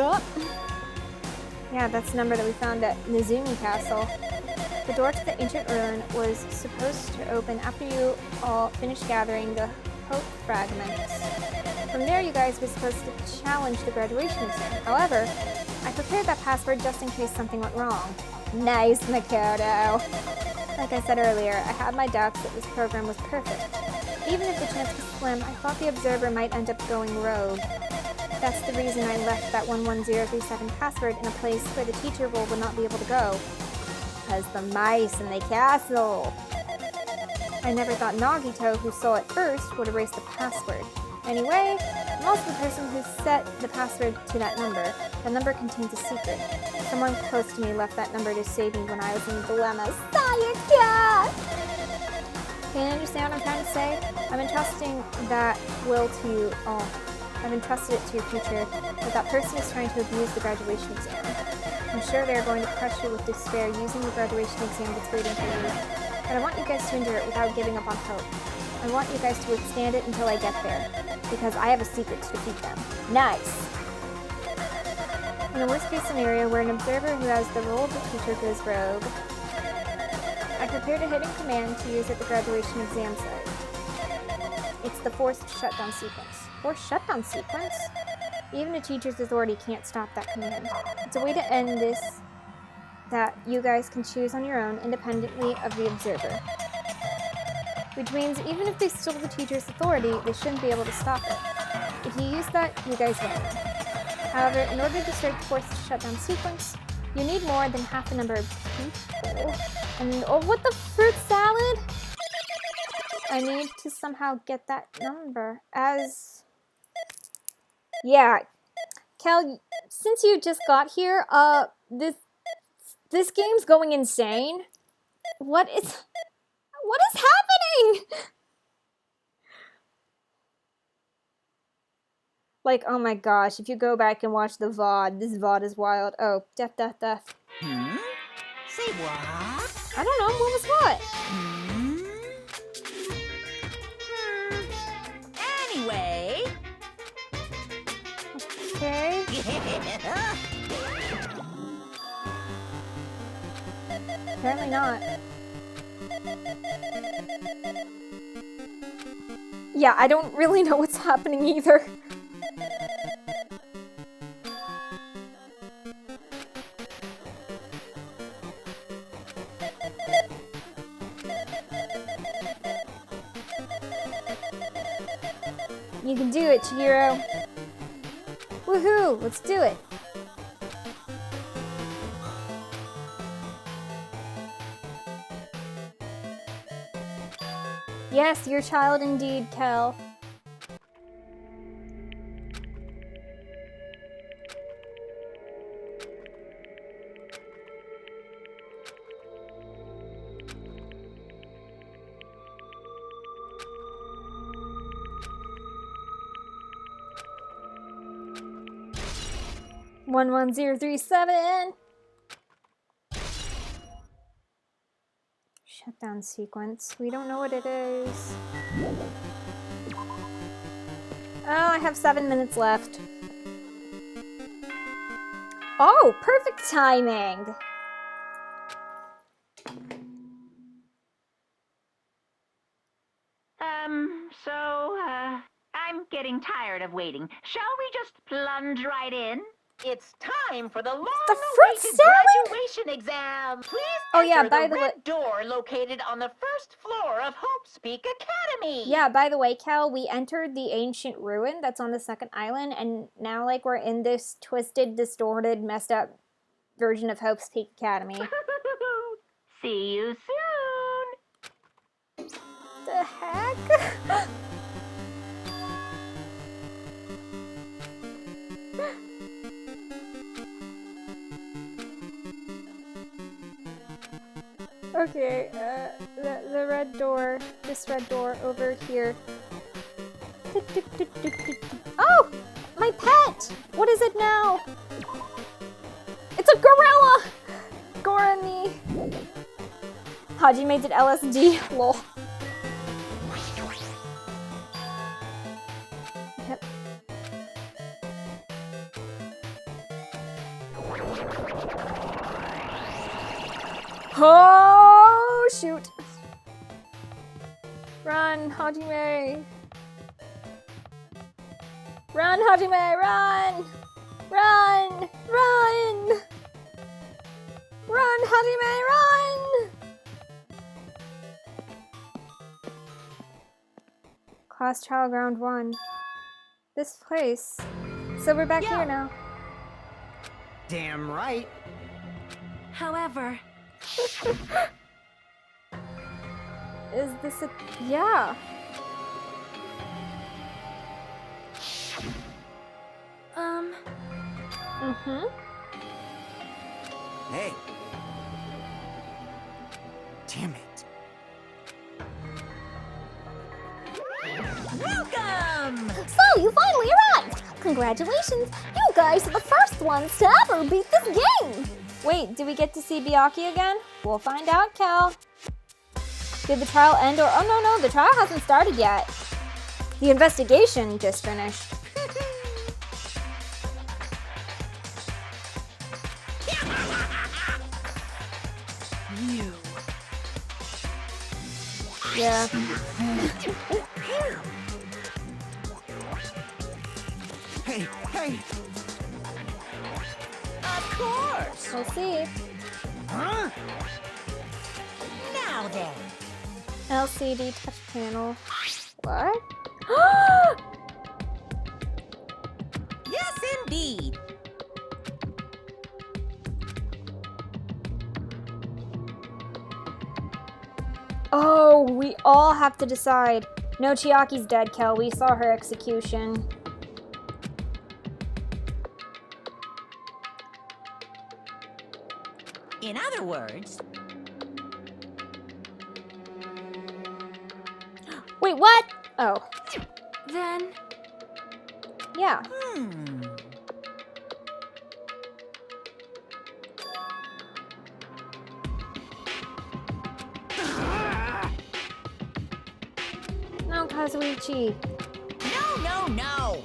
Yeah, that's the number that we found at Nizumi Castle. The door to the ancient ruin was supposed to open after you all finished gathering the Hope fragments. From there, you guys were supposed to challenge the graduation exam. However, I prepared that password just in case something went wrong. Nice, Makoto. Like I said earlier, I had my doubts that this program was perfect. Even if the chance was slim, I thought the observer might end up going rogue. That's the reason I left that 11037 password in a place where the teacher role would not be able to go. Because the mice in the castle. I never thought Nagito, who saw it first, would erase the password. Anyway, I'm also the person who set the password to that number. The number contains a secret. Someone close to me left that number to save me when I was in a dilemma. Sayaka! Can you understand what I'm trying to say? I'm entrusting that will to you all. I've entrusted it to your future, but that person is trying to abuse the graduation exam. I'm sure they are going to crush you with despair using the graduation exam that's waiting for you. But I want you guys to endure it without giving up on hope. I want you guys to withstand it until I get there, because I have a secret to defeat them. Nice! In the worst case scenario, where an observer who has the role of the teacher goes rogue, I prepared a hidden command to use at the graduation exam site. It's the forced shutdown sequence. Forced shutdown sequence? Even a teacher's authority can't stop that command. It's a way to end this that you guys can choose on your own independently of the observer. Which means even if they stole the teacher's authority, they shouldn't be able to stop it. If you use that, you guys win. However, in order to start the forced shutdown sequence, you need more than half the number of people. And oh, what the fruit salad? I need to somehow get that number as... Yeah. Kel, since you just got here, this game's going insane. What is happening? Like, oh my gosh, if you go back and watch the VOD, this VOD is wild. Oh, death. Hmm? Say what? I don't know, what was what? Anyway. Okay. Apparently not. Yeah, I don't really know what's happening either. You can do it, Chihiro. Woohoo! Let's do it. Yes, your child indeed, Kel. One 11037. Shutdown sequence. We don't know what it is. Oh, I have 7 minutes left. Oh, perfect timing. I'm getting tired of waiting. Shall we just plunge right in? It's time for the long-awaited graduation exam. Please enter by the the red door located on the first floor of Hope's Peak Academy. Yeah, by the way, Cal, we entered the ancient ruin that's on the second island, and now, like, we're in this twisted, distorted, messed up version of Hope's Peak Academy. See you soon. The heck? Okay, the red door, this red door over here. Oh! My pet! What is it now? It's a gorilla! Gorani. Hajime did LSD. Lol. Yep. Oh, shoot. Run, Hajime. Run, Hajime, run! Run! Run! Run, Hajime, run! Class Trial Ground 1. This place. So we're back here now. Damn right. However, Is this a... Yeah. Mm-hmm. Hey. Damn it. Welcome! So, you finally arrived! Congratulations! You guys are the first ones to ever beat this game! Wait, do we get to see Byakuya again? We'll find out, Cal. Did the trial end or... Oh, no, the trial hasn't started yet. The investigation just finished. you. Yeah. Hey, hey! Of course. We'll see. Huh? Now then. LCD touch panel. What? Yes, indeed. Oh, we all have to decide. No, Chiaki's dead, Kel. We saw her execution. In other words... Wait, what? Oh. Then, Yeah. No, Kazuichi. No.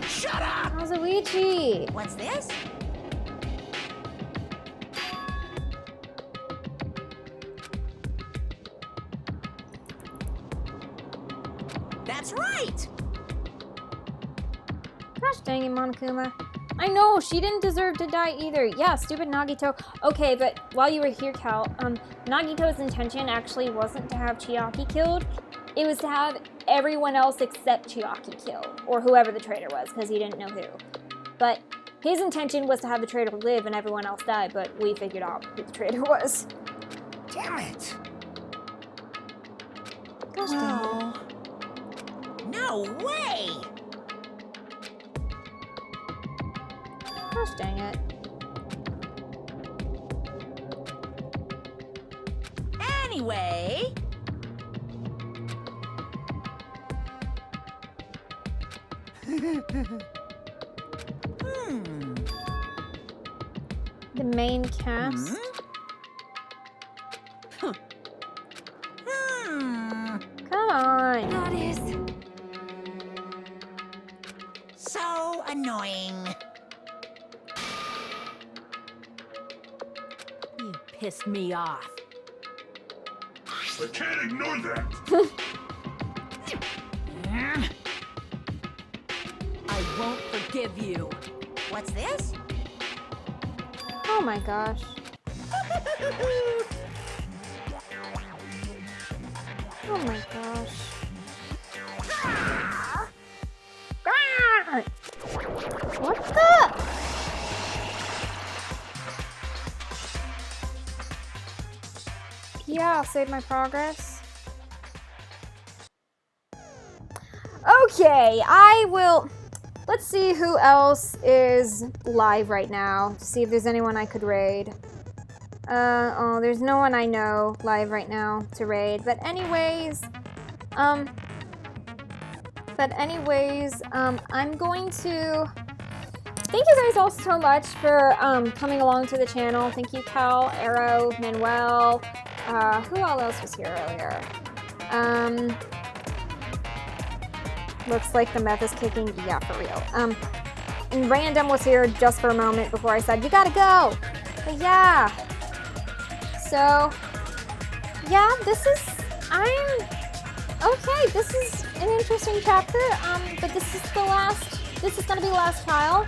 Shut up! Kazuichi. What's this? That's right! Gosh dang it, Monokuma. I know, she didn't deserve to die either. Yeah, stupid Nagito. Okay, but while you were here, Cal, Nagito's intention actually wasn't to have Chiaki killed. It was to have everyone else except Chiaki kill, or whoever the traitor was, because he didn't know who. But his intention was to have the traitor live and everyone else die, but we figured out who the traitor was. Damn it! Gosh dang it. No way! Gosh dang it. Anyway... The main cast? Come on. That is... So annoying. You pissed me off. I can't ignore that. I won't forgive you. What's this? Oh my gosh. Oh my gosh. What the? Yeah, I'll save my progress. Okay, I will... Let's see who else is live right now to see if there's anyone I could raid. Oh, there's no one I know live right now to raid. But anyways, I'm going to thank you guys all so much for coming along to the channel. Thank you, Cal, Arrow, Manuel. Who all else was here earlier? Looks like the meth is kicking. Yeah, for real. And Random was here just for a moment before I said, you gotta go! But yeah. So, yeah, this is an interesting chapter, but this is gonna be the last trial,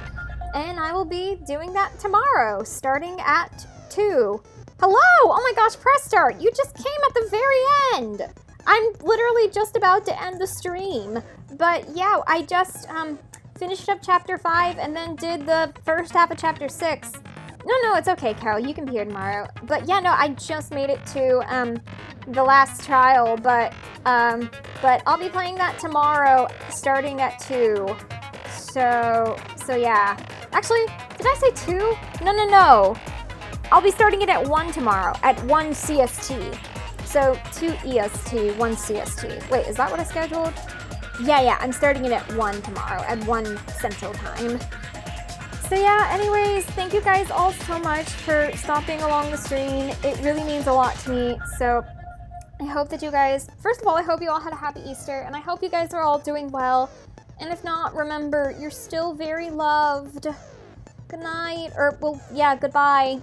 and I will be doing that tomorrow, starting at 2. Hello! Oh my gosh, press start! You just came at the very end! I'm literally just about to end the stream. But yeah, I just finished up chapter 5 and then did the first half of chapter 6. No, it's okay, Carol. You can be here tomorrow. But yeah, no, I just made it to the last trial, but I'll be playing that tomorrow starting at 2. So yeah. Actually, did I say 2? No. I'll be starting it at 1 tomorrow, at 1 CST. So 2 EST, 1 CST. Wait, is that what I scheduled? Yeah, I'm starting it at 1 tomorrow, at 1 Central Time. So yeah, anyways, thank you guys all so much for stopping along the stream. It really means a lot to me. So I hope that you guys, first of all, I hope you all had a happy Easter, and I hope you guys are all doing well. And if not, remember, you're still very loved. Good night, or, well, yeah, goodbye.